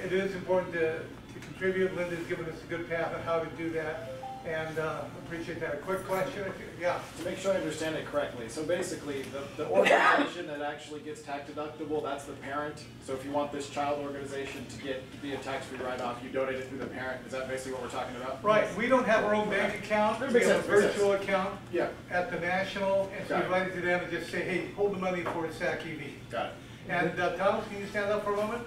Speaker 5: it is important to contribute. Linda's given us a good path on how to do that, and appreciate that. A quick question? Yeah.
Speaker 4: To make sure I understand it correctly, so basically the organization that actually gets tax deductible, that's the parent. So if you want this child organization to be a tax-free write-off, you donate it through the parent. Is that basically what we're talking about?
Speaker 5: Right. We don't have our own bank account. We have a virtual account at the national, and so we write it to them and just say, hey, hold the money for SacEV.
Speaker 4: Got it.
Speaker 5: And Thomas, can you stand up for a moment?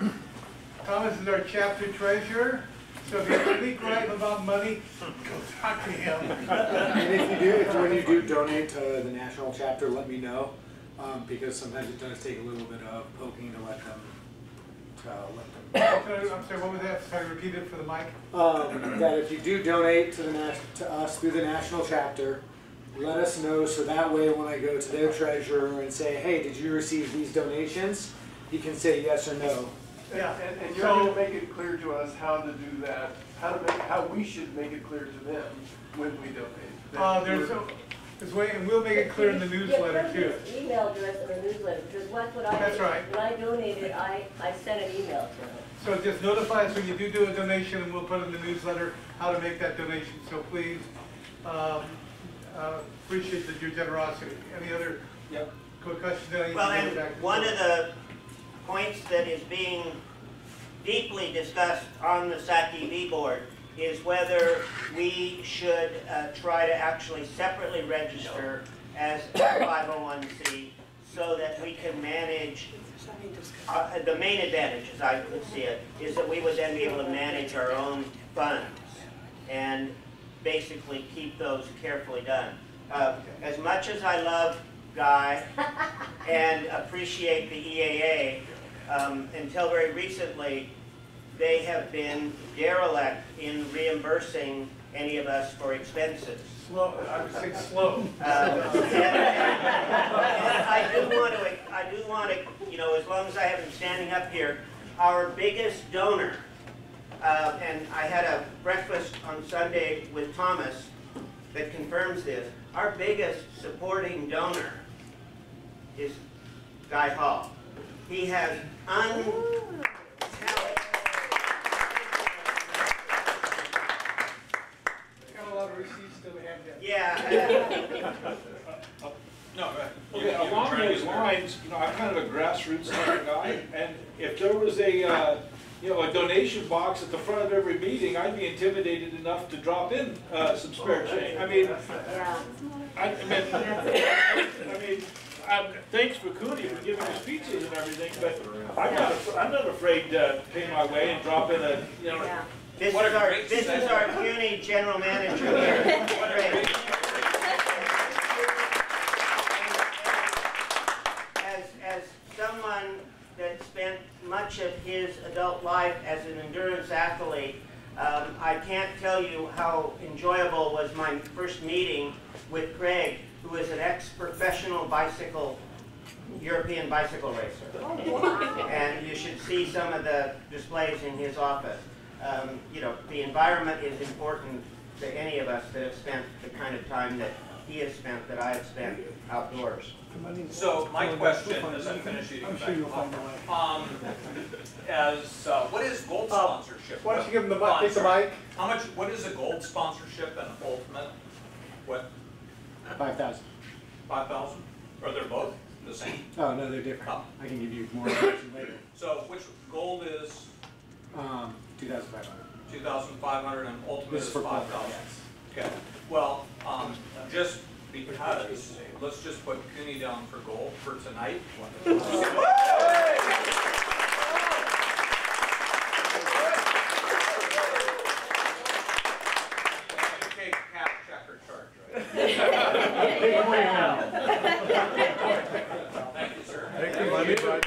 Speaker 5: Thomas is our chapter treasurer. So if you have any gripe about money, go talk to him.
Speaker 14: And when you do donate to the national chapter, let me know, because sometimes it does take a little bit of poking to let them.
Speaker 5: I'm sorry, what was that? Sorry, repeat it for the mic.
Speaker 14: That if you do donate to us through the national chapter, let us know, so that way when I go to their treasurer and say, hey, did you receive these donations? He can say yes or no.
Speaker 15: Yeah, and you're going to make it clear to us how to do that, how we should make it clear to them when we donate.
Speaker 5: There's a way, and we'll make it clear in the newsletter too.
Speaker 12: Email address in the newsletter, because that's what I
Speaker 5: That's
Speaker 12: did.
Speaker 5: right.
Speaker 12: When I donated, I sent an email to them.
Speaker 5: So just notify us when you do a donation, and we'll put in the newsletter how to make that donation. So please, appreciate your generosity. Any other quick questions?
Speaker 2: Well, and one of the points that is being deeply discussed on the SacEV board is whether we should try to actually separately register as a 501c so that we can manage, the main advantage, as I would see it, is that we would then be able to manage our own funds and basically keep those carefully done. As much as I love Guy and appreciate the EAA, until very recently, they have been derelict in reimbursing any of us for expenses.
Speaker 5: Slow, I would say slow.
Speaker 2: And I do want to, you know, as long as I have him standing up here, our biggest donor, and I had a breakfast on Sunday with Thomas that confirms this, our biggest supporting donor is Guy Hall. He has
Speaker 5: Got a lot of receipts to have that.
Speaker 2: Yeah.
Speaker 7: No, okay, along those lines, you know, I'm kind of a grassroots type of guy, and if there was a, you know, a donation box at the front of every meeting, I'd be intimidated enough to drop in some spare change. I mean, thanks for Kuni for giving us pizzas and everything, but I'm not afraid to pay my way and drop in a, you know.
Speaker 2: Yeah. This is our Kuni general manager here. As someone that spent much of his adult life as an endurance athlete, I can't tell you how enjoyable was my first meeting with Craig, who is an ex-professional European bicycle racer. And you should see some of the displays in his office. You know, the environment is important to any of us that have spent the kind of time that he has spent, that I have spent outdoors.
Speaker 16: So my question, as I finish eating back, what is gold sponsorship?
Speaker 5: Why don't you give him the mic, take the mic?
Speaker 16: How much, what is a gold sponsorship and ultimate? What?
Speaker 14: 5,000.
Speaker 16: 5,000? Are they both the same?
Speaker 14: Oh, no, they're different. Oh. I can give you more information later.
Speaker 16: So which gold is?
Speaker 14: 2,500.
Speaker 16: 2,500 and ultimate is 5,000. Okay. Well, just because, let's just put Kuni down for gold for tonight. Take half check or charge, right? Thank you, sir.
Speaker 5: Take the money, bud.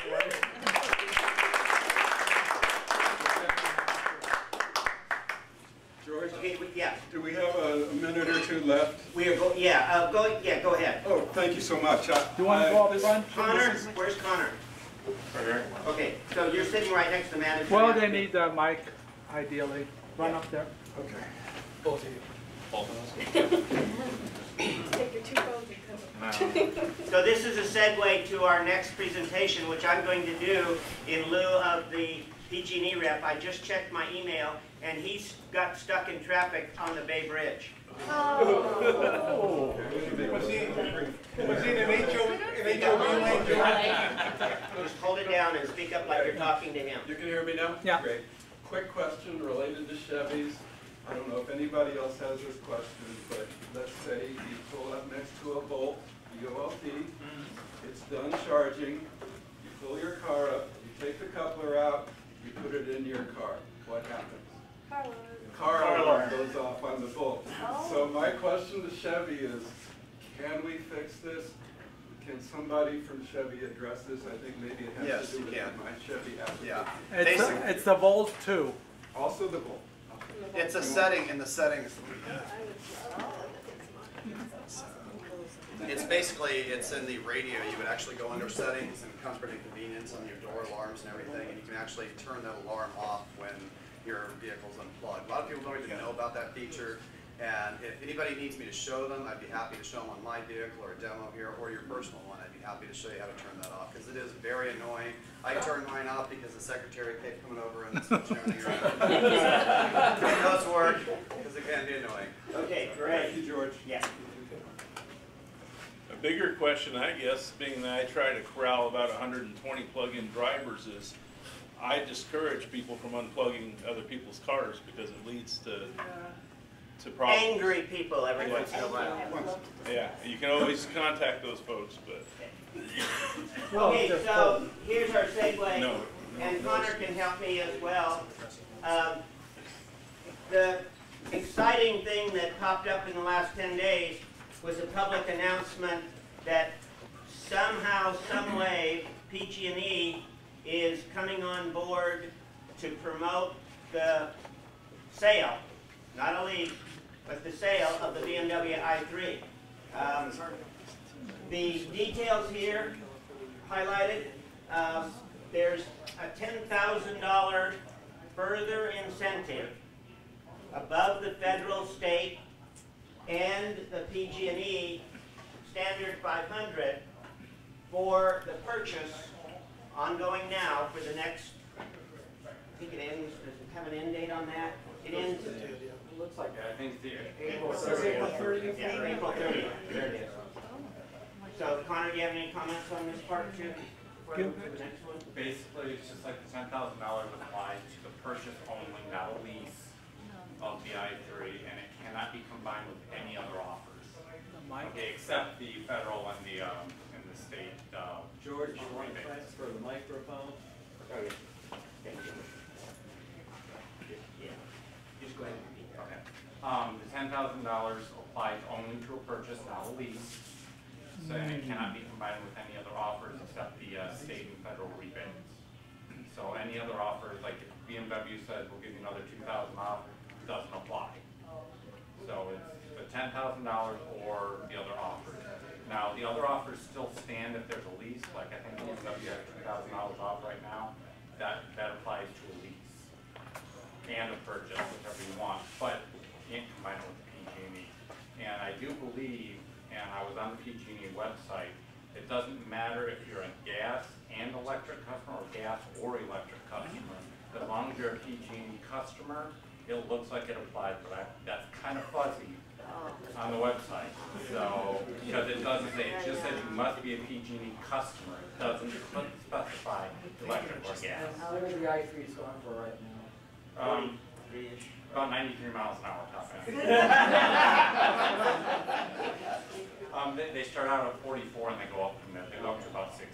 Speaker 17: George?
Speaker 2: Yeah.
Speaker 17: Do we have a minute or two left?
Speaker 2: We are go ahead.
Speaker 17: Oh, thank you so much.
Speaker 5: Do you want to go up front?
Speaker 2: Connor, where's Connor?
Speaker 7: Right here.
Speaker 2: Okay, so you're sitting right next to manager.
Speaker 6: Well, they need the mic, ideally. Run up there.
Speaker 17: Okay.
Speaker 6: Both of you.
Speaker 9: Take your 2 phones and come.
Speaker 2: So this is a segue to our next presentation, which I'm going to do in lieu of the PG&E rep. I just checked my email, and he's got stuck in traffic on the Bay Bridge.
Speaker 5: Oh. Was he in an HOV lane?
Speaker 2: Just hold it down and speak up like you're talking to him.
Speaker 17: You can hear me now?
Speaker 6: Yeah.
Speaker 17: Great. Quick question related to Chevys. I don't know if anybody else has this question, but let's say you pull up next to a Volt, ULT, it's done charging, you pull your car up, you take the coupler out, you put it in your car. What happens? Car alarm goes off on the Volt. So my question to Chevy is, can we fix this? Can somebody from Chevy address this? I think maybe it has to do with my Chevy application.
Speaker 5: Yeah.
Speaker 6: It's the Volt 2.
Speaker 17: Also the Volt.
Speaker 3: It's a setting in the settings. It's basically, it's in the radio. You would actually go under settings, and it comes pretty convenient on your door alarms and everything, and you can actually turn that alarm off when your vehicle's unplugged. A lot of people don't even know about that feature, and if anybody needs me to show them, I'd be happy to show them on my vehicle or a demo here, or your personal one. I'd be happy to show you how to turn that off, because it is very annoying. I turned mine off because the secretary kept coming over and switching everything around. It does work, because it can be annoying.
Speaker 2: Okay, great.
Speaker 17: Thank you, George.
Speaker 2: Yeah.
Speaker 7: A bigger question, I guess, being that I try to corral about 120 plug-in drivers, is I discourage people from unplugging other people's cars because it leads to problems.
Speaker 2: Angry people every once in a while.
Speaker 7: Yeah, you can always contact those folks, but.
Speaker 2: Okay, so here's our segue,
Speaker 7: No.
Speaker 2: and Connor can help me as well. The exciting thing that popped up in the last 10 days was a public announcement that somehow, some way, PG&E is coming on board to promote the sale, not a lease, but the sale of the BMW i3. The details here highlighted. There's a $10,000 further incentive above the federal, state, and the PG&E standard 500 for the purchase ongoing now for the next, I think it ends, does it have an end date on that? It ends.
Speaker 18: It looks like that. I think it's
Speaker 2: April 30th. Yeah, April 30th. There it is. So, Connor, do you have any comments on this part too? Before I move to the next one?
Speaker 18: basically, it's just like the $10,000 applies to the purchase only, not a lease of the i3, and it cannot be combined with any other offers. Okay, except the federal and the state.
Speaker 11: George, you want to transfer the microphone?
Speaker 2: Okay. Thank you. Yeah. Just go ahead and repeat that.
Speaker 18: Okay. The $10,000 applies only to a purchase, not a lease. So and it cannot be combined with any other offers except the state and federal rebates. So any other offers, like if BMW says we'll give you another $2,000 off, doesn't apply. So it's the $10,000 or the other offers. Now the other offers still stand if there's a lease. Like I think BMW has $2,000 off right now. That applies to a lease and a purchase, whichever you want. But you can't combine it with the PG&E. And I do believe and I was on the PG&E website. It doesn't matter if you're a gas and electric customer or gas or electric customer. As long as you're a PG&E customer, it looks like it applies, but that's kind of fuzzy on the website. So, because it doesn't say, it just says you must be a PG&E customer. It doesn't specify electric or gas.
Speaker 10: What are the i3s going for right now?
Speaker 18: About 93 miles an hour top end. They start out at 44 and they go up from there. They go up to about 60.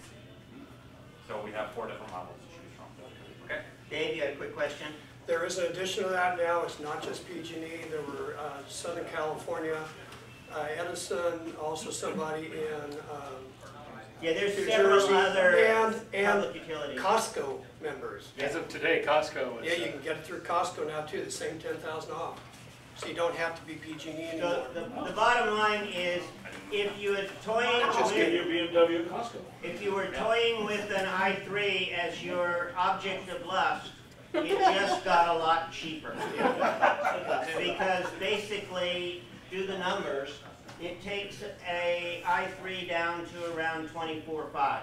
Speaker 18: So we have 4 different models to choose from.
Speaker 2: Okay. Dave, you had a quick question?
Speaker 6: There is an addition to that now. It's not just PG&E. There were Southern California, Edison, also somebody in
Speaker 2: yeah, there's
Speaker 6: New
Speaker 2: several
Speaker 6: Jersey,
Speaker 2: other
Speaker 6: and
Speaker 2: public utilities.
Speaker 6: Costco members.
Speaker 5: As of today, Costco is.
Speaker 6: Yeah, you can get it through Costco now too, the same 10,000 off. So you don't have to be PG&E anymore.
Speaker 2: So the bottom line is, if you were toying
Speaker 7: Just get your BMW at Costco.
Speaker 2: if you were toying with an i3 as your object of lust, it just got a lot cheaper. Because basically, do the numbers, it takes a i3 down to around 24.5.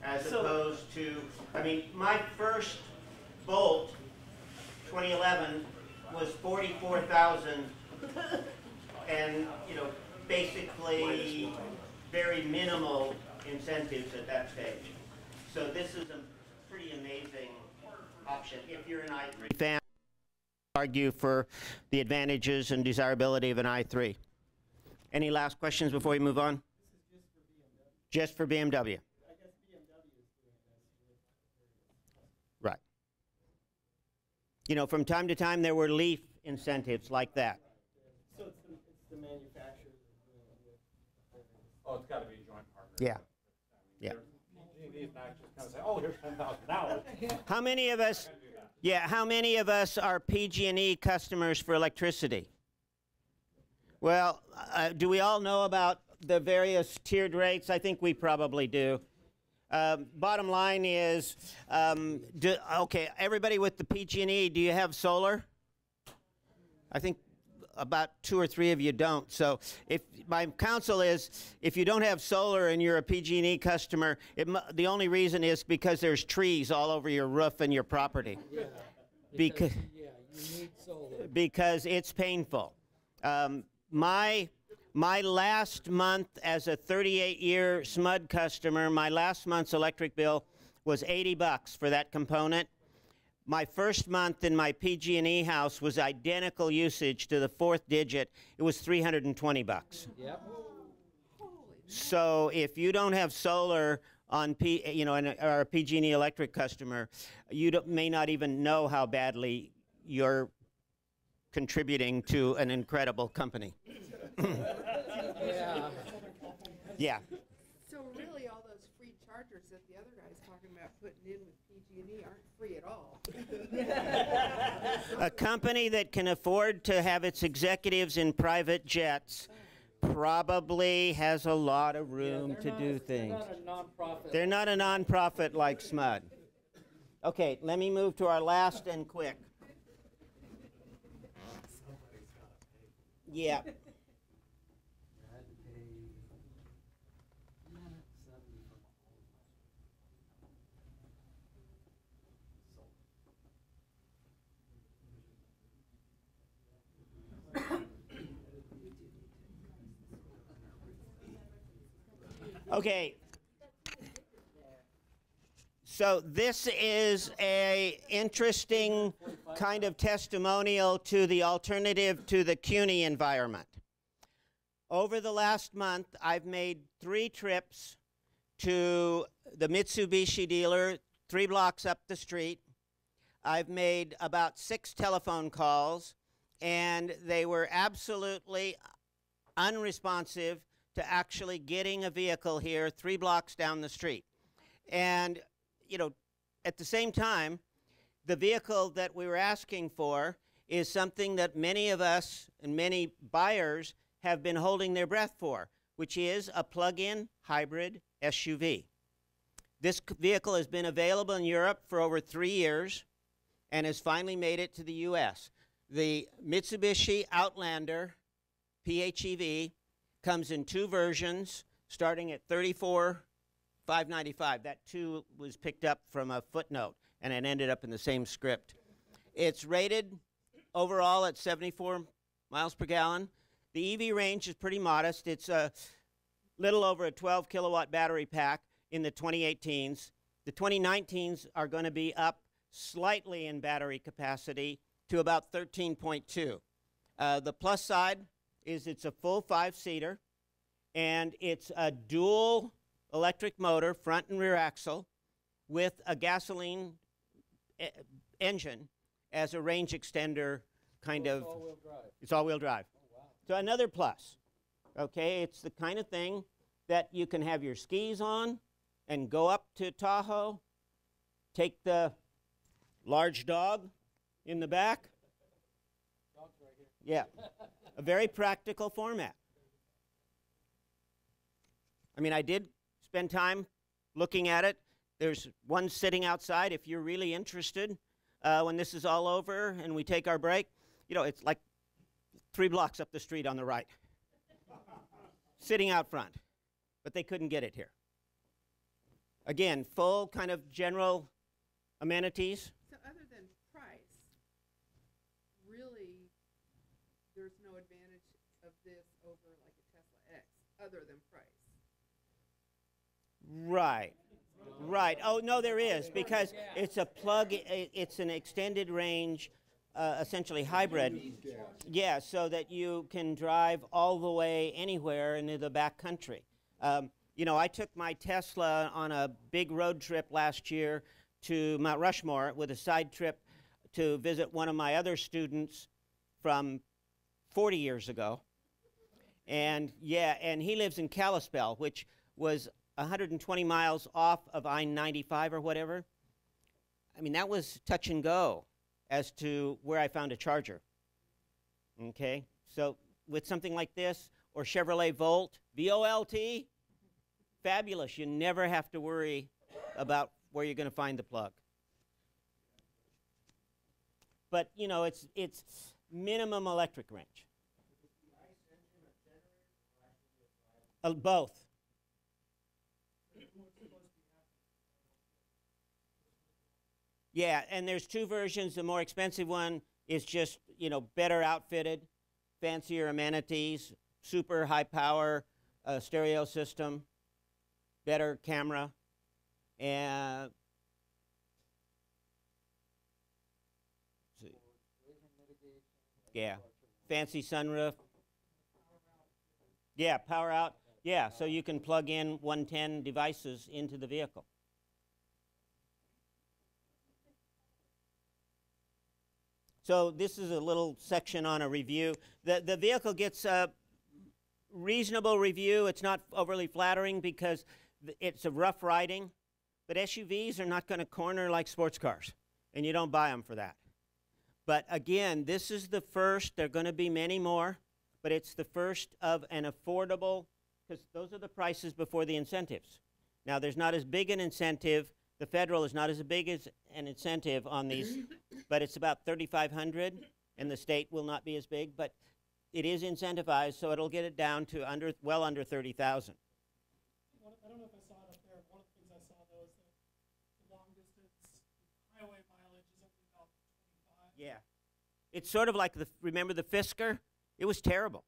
Speaker 2: As opposed to, I mean, my first Bolt, 2011, was 44,000, and basically very minimal incentives at that stage. So this is a pretty amazing option if you're an i3 fan. Argue for the advantages and desirability of an i3. Any last questions before we move on? Just for BMW. Right. From time to time there were Leaf incentives like that.
Speaker 11: So it's the manufacturers.
Speaker 18: Oh, it's got to be a joint partner.
Speaker 2: Yeah. Yeah.
Speaker 18: PG&E is not just going to say, oh, here's $10,000.
Speaker 2: How many of us? Yeah. How many of us are PG&E customers for electricity? Well, do we all know about the various tiered rates? I think we probably do. Bottom line is, okay, everybody with the PG&E, do you have solar? I think about 2 or 3 of you don't. So if my counsel is, if you don't have solar and you're a PG&E customer, the only reason is because there's trees all over your roof and your property.
Speaker 11: Yeah.
Speaker 2: Because
Speaker 11: you need solar.
Speaker 2: Because it's painful. My last month as a 38-year SMUD customer, my last month's electric bill was $80 for that component. My first month in my PG&E house was identical usage to the 4th digit. It was $320.
Speaker 11: Yep.
Speaker 2: So if you don't have solar on and are a PG&E electric customer, you may not even know how badly you're contributing to an incredible company.
Speaker 11: Yeah.
Speaker 2: Yeah.
Speaker 9: So really, all those free chargers that the other guy's talking about putting in with PG&E aren't free at all.
Speaker 2: A company that can afford to have its executives in private jets probably has a lot of room to do things.
Speaker 11: They're not a nonprofit.
Speaker 2: They're not a nonprofit like SMUD. Okay, let me move to our last and quick. Yeah. Okay. So this is a interesting kind of testimonial to the alternative to the Kuni environment. Over the last month, I've made 3 trips to the Mitsubishi dealer 3 blocks up the street. I've made about 6 telephone calls, and they were absolutely unresponsive to actually getting a vehicle here 3 blocks down the street. And at the same time, the vehicle that we were asking for is something that many of us and many buyers have been holding their breath for, which is a plug-in hybrid SUV. This vehicle has been available in Europe for over 3 years and has finally made it to the U.S. The Mitsubishi Outlander PHEV Comes in two versions, starting at $34,595. That two was picked up from a footnote, and it ended up in the same script. It's rated overall at 74 miles per gallon. The EV range is pretty modest. It's a little over a 12 kilowatt battery pack in the 2018s. The 2019s are going to be up slightly in battery capacity to about 13.2. The plus side is it's a full 5-seater, and it's a dual electric motor, front and rear axle, with a gasoline engine as a range extender kind of. It's all-wheel drive. It's all-wheel drive. Oh, wow. So another plus. Okay, it's the kind of thing that you can have your skis on and go up to Tahoe, take the large dog in the back. Dog's right here. Yeah, a very practical format. I mean, I did spend time looking at it. There's one sitting outside if you're really interested. When this is all over and we take our break, you know, it's like 3 blocks up the street on the right. Sitting out front. But they couldn't get it here. Again, full kind of general amenities.
Speaker 9: So other than price, really, there's no advantage of this over like a Tesla X, other than price.
Speaker 2: Right. Right. Oh, no, there is, because it's a plug, it's an extended range, essentially hybrid. Yeah, so that you can drive all the way anywhere into the back country. You know, I took my Tesla on a big road trip last year to Mount Rushmore with a side trip to visit one of my other students from 40 years ago. And yeah, and he lives in Kalispell, which was 120 miles off of I-95 or whatever. I mean, that was touch and go as to where I found a charger. Okay, so with something like this, or Chevrolet Volt, V-O-L-T, fabulous. You never have to worry about where you're going to find the plug. But, you know, it's minimum electric range. Both. Yeah, and there's two versions. The more expensive one is just, you know, better outfitted, fancier amenities, super high power stereo system, better camera, and yeah, fancy sunroof. Yeah, power out. Yeah, so you can plug in 110 devices into the vehicle. So this is a little section on a review. The vehicle gets a reasonable review. It's not overly flattering because it's a rough riding, but SUVs are not going to corner like sports cars, and you don't buy them for that. But again, this is the first. There are going to be many more, but it's the first of an affordable, because those are the prices before the incentives. Now, there's not as big an incentive. The federal is not as big as an incentive on these, but it's about $3,500, and the state will not be as big, but it is incentivized, so it'll get it down to well under $30,000.
Speaker 19: I don't know if I saw it up there. One of the things I saw, though, is that the long distance highway mileage is only about 25.
Speaker 2: Yeah. It's sort of like, remember the Fisker? It was terrible.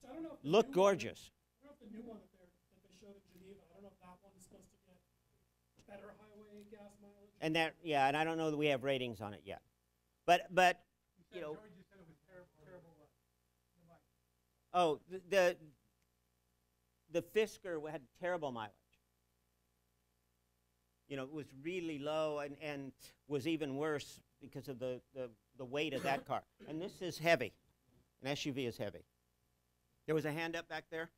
Speaker 19: So I don't know if
Speaker 2: Looked gorgeous.
Speaker 19: I don't know if the new one that they showed in Geneva, I don't know if that one is supposed to get better highway gas mileage.
Speaker 2: And that, yeah, and I don't know that we have ratings on it yet. But you know.
Speaker 5: George just said it was terrible.
Speaker 2: Oh, the Fisker had terrible mileage. You know, it was really low and was even worse because of the weight of that car. And this is heavy. An SUV is heavy. There was a hand up back there?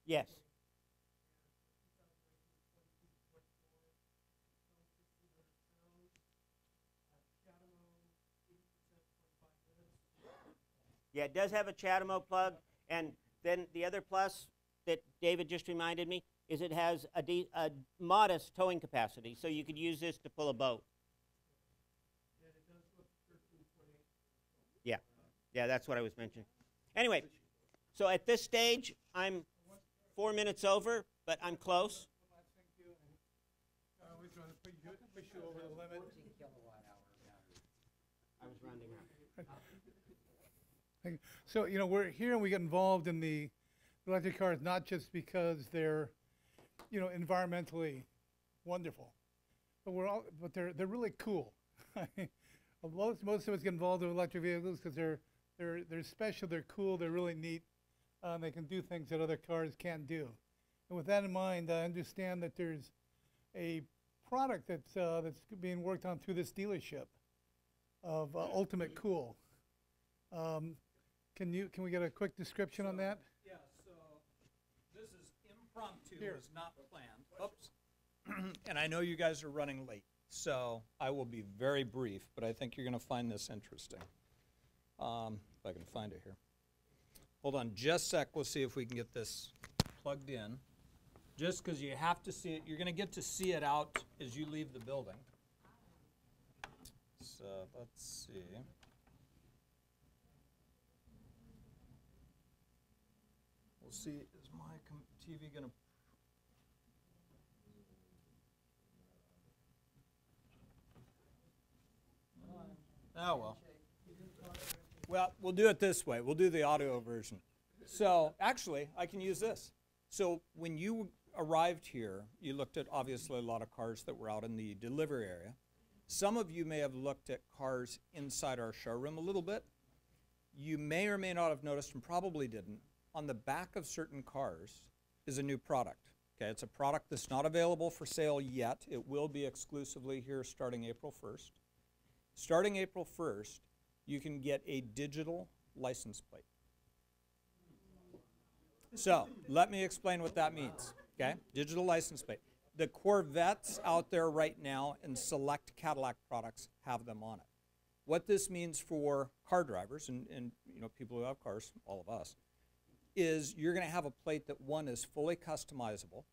Speaker 2: Yes. Yeah, it does have a CHAdeMO plug, and then the other plus that David just reminded me is it has a modest towing capacity, so you could use this to pull a boat. Yeah, that's what I was mentioning. Anyway, so at this stage, I'm 4 minutes over, but I'm close.
Speaker 5: We're trying to push you over the limit.
Speaker 2: I was rounding up.
Speaker 5: So, you know, we're here and we get involved in the electric cars not just because they're, you know, environmentally wonderful, but they're really cool. Most of us get involved in electric vehicles because they're special, they're cool, they're really neat, they can do things that other cars can't do. And with that in mind, I understand that there's a product that's being worked on through this dealership of Ultimate Cool. Can we get a quick description on that?
Speaker 20: Yeah, so this is impromptu,
Speaker 5: Here.
Speaker 20: it's not planned. Oops. And I know you guys are running late, so I will be very brief, but I think you're going to find this interesting. If I can find it here. Hold on just a sec, we'll see if we can get this plugged in. Just because you have to see it, you're going to get to see it out as you leave the building. So let's see. We'll see, is my TV going to... Oh, well. Well, we'll do it this way. We'll do the audio version. So, actually, I can use this. So, when you arrived here, you looked at, obviously, a lot of cars that were out in the delivery area. Some of you may have looked at cars inside our showroom a little bit. You may or may not have noticed, and probably didn't, on the back of certain cars is a new product. Okay, it's a product that's not available for sale yet. It will be exclusively here starting April 1st. Starting April 1st, you can get a digital license plate. So, let me explain what that means, okay? Digital license plate. The Corvettes out there right now and select Cadillac products have them on it. What this means for car drivers and you know, people who have cars, all of us, is you're going to have a plate that, one, is fully customizable.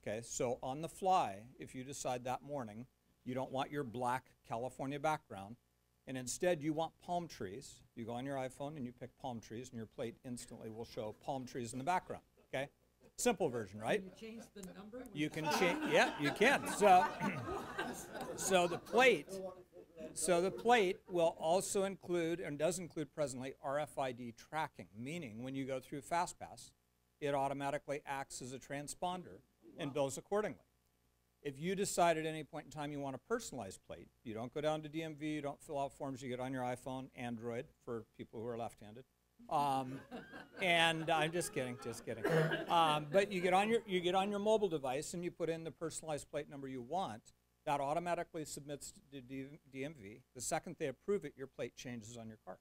Speaker 20: Okay, so on the fly, if you decide that morning you don't want your black California background, and instead you want palm trees, you go on your iPhone and you pick palm trees, and your plate instantly will show palm trees in the background. Okay, simple version, right?
Speaker 11: Can you change the number?
Speaker 20: You can change. Yeah, you can. So the plate. So the plate will also include, and does include presently, RFID tracking, meaning when you go through FastPass, it automatically acts as a transponder and bills accordingly. If you decide at any point in time you want a personalized plate, you don't go down to DMV, you don't fill out forms, you get on your iPhone, Android, for people who are left-handed. And I'm just kidding. But you get on your mobile device and you put in the personalized plate number you want. That automatically submits to DMV. The second they approve it, your plate changes on your car.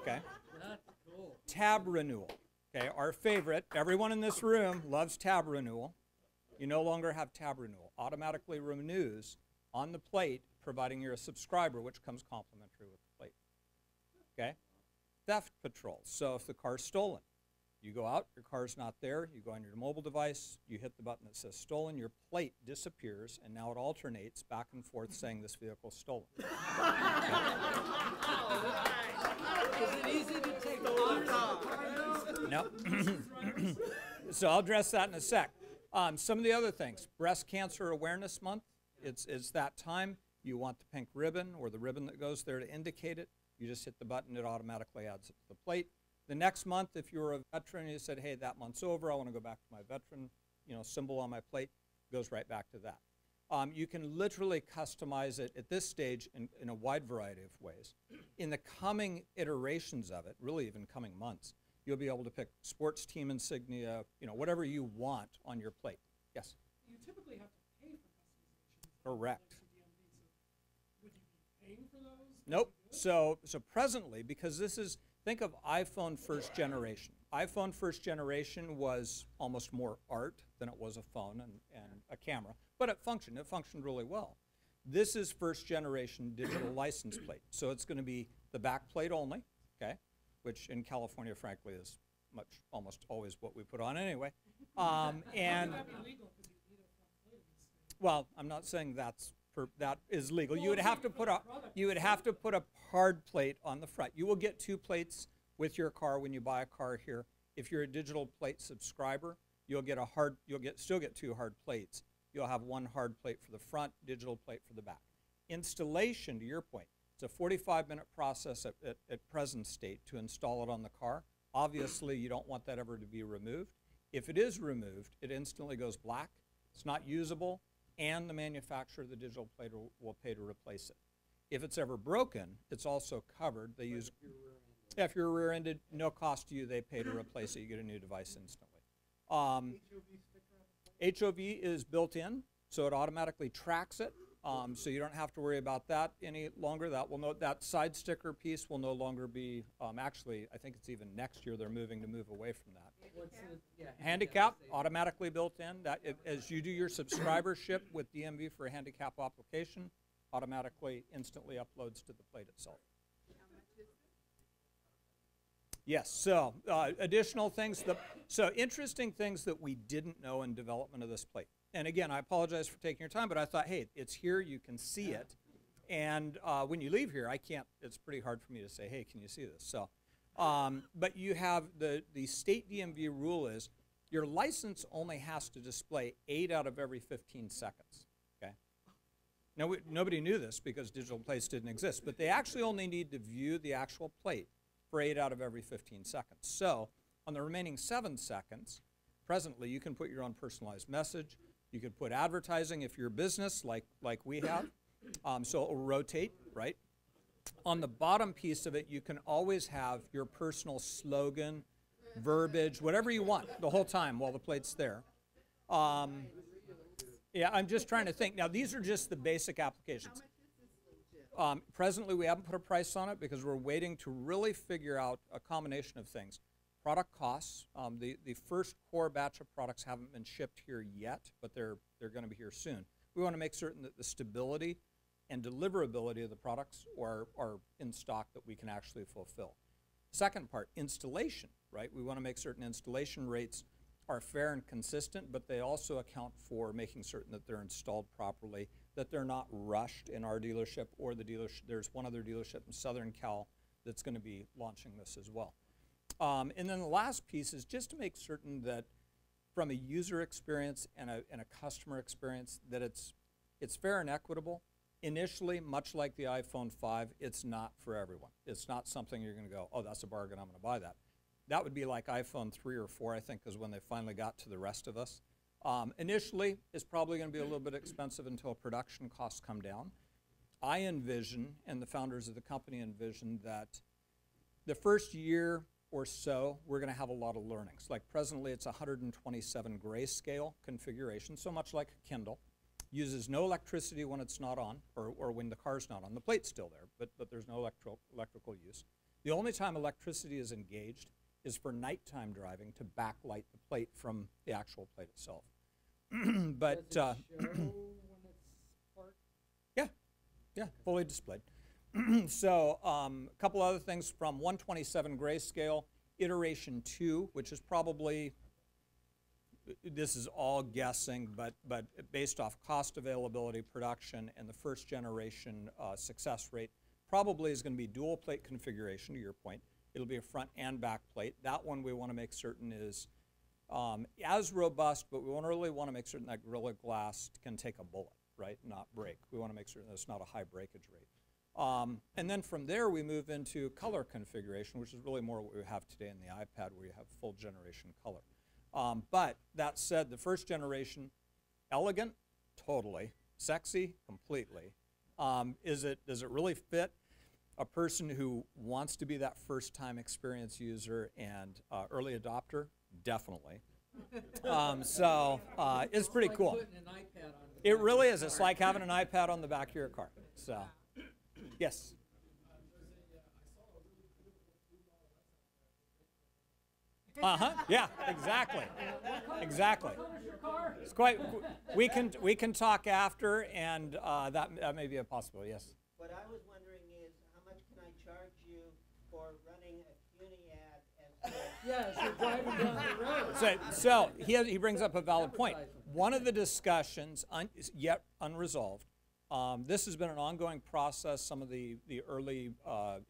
Speaker 20: Okay?
Speaker 11: That's cool.
Speaker 20: Tab renewal. Okay, our favorite. Everyone in this room loves tab renewal. You no longer have tab renewal. Automatically renews on the plate, providing you're a subscriber, which comes complimentary with the plate. Okay? Theft patrol. So if the car's stolen, you go out, your car's not there, you go on your mobile device, you hit the button that says stolen, your plate disappears, and now it alternates back and forth saying this vehicle's stolen.
Speaker 11: Is it easy to take photos of the car now?
Speaker 20: No. So I'll address that in a sec. Some of the other things, Breast Cancer Awareness Month, it's that time. You want the pink ribbon or the ribbon that goes there to indicate it. You just hit the button, it automatically adds it to the plate. The next month, if you're a veteran and you said, hey, that month's over, I want to go back to my veteran symbol on my plate, it goes right back to that. You can literally customize it at this stage in a wide variety of ways. In the coming iterations of it, really even coming months, you'll be able to pick sports team insignia, whatever you want on your plate. Yes?
Speaker 19: You typically have to pay for customization.
Speaker 20: Correct.
Speaker 19: Would you be paying for those?
Speaker 20: Nope. So presently, because this is, think of iPhone first generation. iPhone first generation was almost more art than it was a phone and a camera, but it functioned really well. This is first generation digital license plate. So it's going to be the back plate only, okay, which in California, frankly, is almost always what we put on anyway. And well, I'm not saying that's that is legal. You would have to put a hard plate on the front. You will get 2 plates with your car when you buy a car here. If you're a digital plate subscriber, you'll still get 2 hard plates. You'll have 1 hard plate for the front, digital plate for the back. Installation, to your point, it's a 45-minute process at present state to install it on the car. Obviously, you don't want that ever to be removed. If it is removed, it instantly goes black. It's not usable, and the manufacturer of the digital plate will pay to replace it. If it's ever broken, it's also covered. They use, if you're rear-ended, no cost to you. They pay to replace it. You get a new device instantly. HOV is built in, so it automatically tracks it. So you don't have to worry about that any longer. That side sticker piece will no longer be, actually, I think it's even next year they're moving to move away from that. Handicap, automatically built in. As you do your subscribership with DMV for a handicap application, automatically, instantly uploads to the plate itself. Yes, so additional things, so interesting things that we didn't know in development of this plate. And again, I apologize for taking your time, but I thought, hey, it's here, you can see it. And when you leave here, it's pretty hard for me to say, hey, can you see this? So, but you have the state DMV rule is your license only has to display 8 out of every 15 seconds, okay? Now, nobody knew this because digital plates didn't exist, but they actually only need to view the actual plate for 8 out of every 15 seconds. So on the remaining 7 seconds, presently, you can put your own personalized message. You could put advertising if you're a business like we have. So it will rotate, right? On the bottom piece of it, you can always have your personal slogan, verbiage, whatever you want the whole time while the plate's there. Yeah, I'm just trying to think. Now, these are just the basic applications. Presently, we haven't put a price on it because we're waiting to really figure out a combination of things. Product costs. The first core batch of products haven't been shipped here yet, but they're going to be here soon. We want to make certain that the stability and deliverability of the products are in stock that we can actually fulfill. Second part, installation, right? We want to make certain installation rates are fair and consistent, but they also account for making certain that they're installed properly, that they're not rushed in our dealership or the dealership. There's one other dealership in Southern Cal that's going to be launching this as well. And then the last piece is just to make certain that from a user experience and a customer experience that it's fair and equitable. Initially, much like the iPhone 5, it's not for everyone. It's not something you're going to go, oh, that's a bargain, I'm going to buy that. That would be like iPhone 3 or 4, I think, is when they finally got to the rest of us. Initially, it's probably going to be a little bit expensive until production costs come down. I envision, and the founders of the company envision, that the first year or so, we're going to have a lot of learnings. Like presently, it's 127 grayscale configuration, so much like a Kindle. Uses no electricity when it's not on, or when the car's not on. The plate's still there, but there's no electrical use. The only time electricity is engaged is for nighttime driving to backlight the plate from the actual plate itself. But
Speaker 11: does it show when it's parked?
Speaker 20: Yeah, fully displayed. So a couple other things from 127 grayscale, iteration 2, which is probably, this is all guessing, but based off cost, availability, production, and the first generation success rate, probably is going to be dual plate configuration, to your point. It'll be a front and back plate. That one we want to make certain is as robust, but we really want to make certain that Gorilla Glass can take a bullet, right, not break. We want to make certain that it's not a high breakage rate. And then from there we move into color configuration, which is really more what we have today in the iPad, where you have full generation color. But that said, the first generation, elegant, totally. Sexy, completely. Does it really fit a person who wants to be that first-time experience user and early adopter? Definitely. It's pretty cool. It really is. It's like having an iPad on the back of your car. So, yes. Yeah, exactly. Exactly. It's quite. We can talk after, and that may be a possibility. Yes.
Speaker 2: What I was wondering is, how much can I charge you for running a Kuni ad as
Speaker 11: Yes, you're driving down the road.
Speaker 20: So he brings up a valid point. One of the discussions, yet unresolved, This has been an ongoing process. Some of the early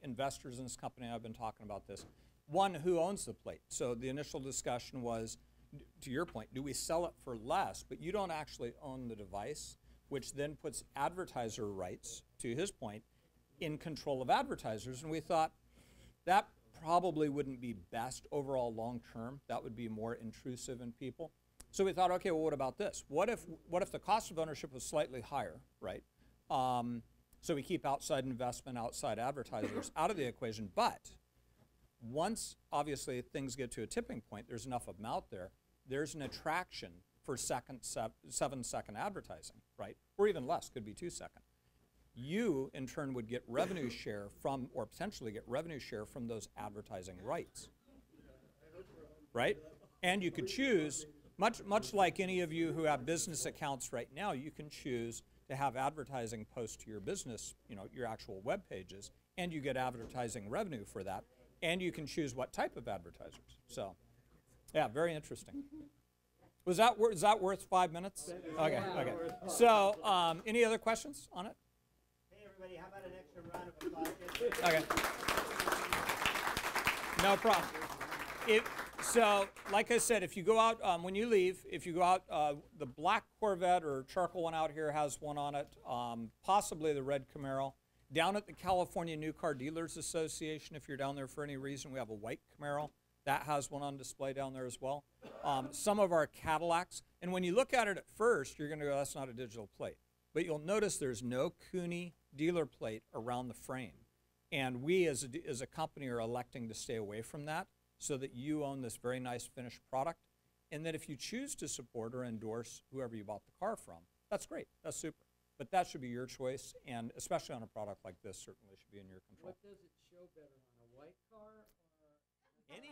Speaker 20: investors in this company have been talking about this. One, who owns the plate? So the initial discussion was, to your point, do we sell it for less, but you don't actually own the device, which then puts advertiser rights, to his point, in control of advertisers. And we thought that probably wouldn't be best overall long term. That would be more intrusive in people. So we thought, okay, well, what about this? What if the cost of ownership was slightly higher, right? So we keep outside investment, outside advertisers out of the equation. But once, obviously, things get to a tipping point, there's enough of them out there, there's an attraction for 7-second advertising, right? Or even less, could be 2 seconds. You, in turn, would get revenue share from, or potentially get revenue share from those advertising rights, right? And you could choose, much like any of you who have business accounts right now, you can choose to have advertising post to your business, your actual web pages, and you get advertising revenue for that, and you can choose what type of advertisers. So, yeah, very interesting. Was that worth 5 minutes? Okay, okay. So, any other questions on it?
Speaker 2: Hey, everybody, how about an extra round of applause?
Speaker 20: Okay. No problem. So, like I said, if you go out, when you leave, if you go out, the black Corvette or charcoal one out here has one on it, possibly the red Camaro. Down at the California New Car Dealers Association, if you're down there for any reason, we have a white Camaro. That has one on display down there as well. Some of our Cadillacs, and when you look at it at first, you're going to go, that's not a digital plate. But you'll notice there's no Kuni dealer plate around the frame. And we as a company are electing to stay away from that so that you own this very nice finished product. And that if you choose to support or endorse whoever you bought the car from, that's great, that's super. But that should be your choice, and especially on a product like this, certainly should be in your control.
Speaker 11: What does it show better, on a white car or?
Speaker 20: Any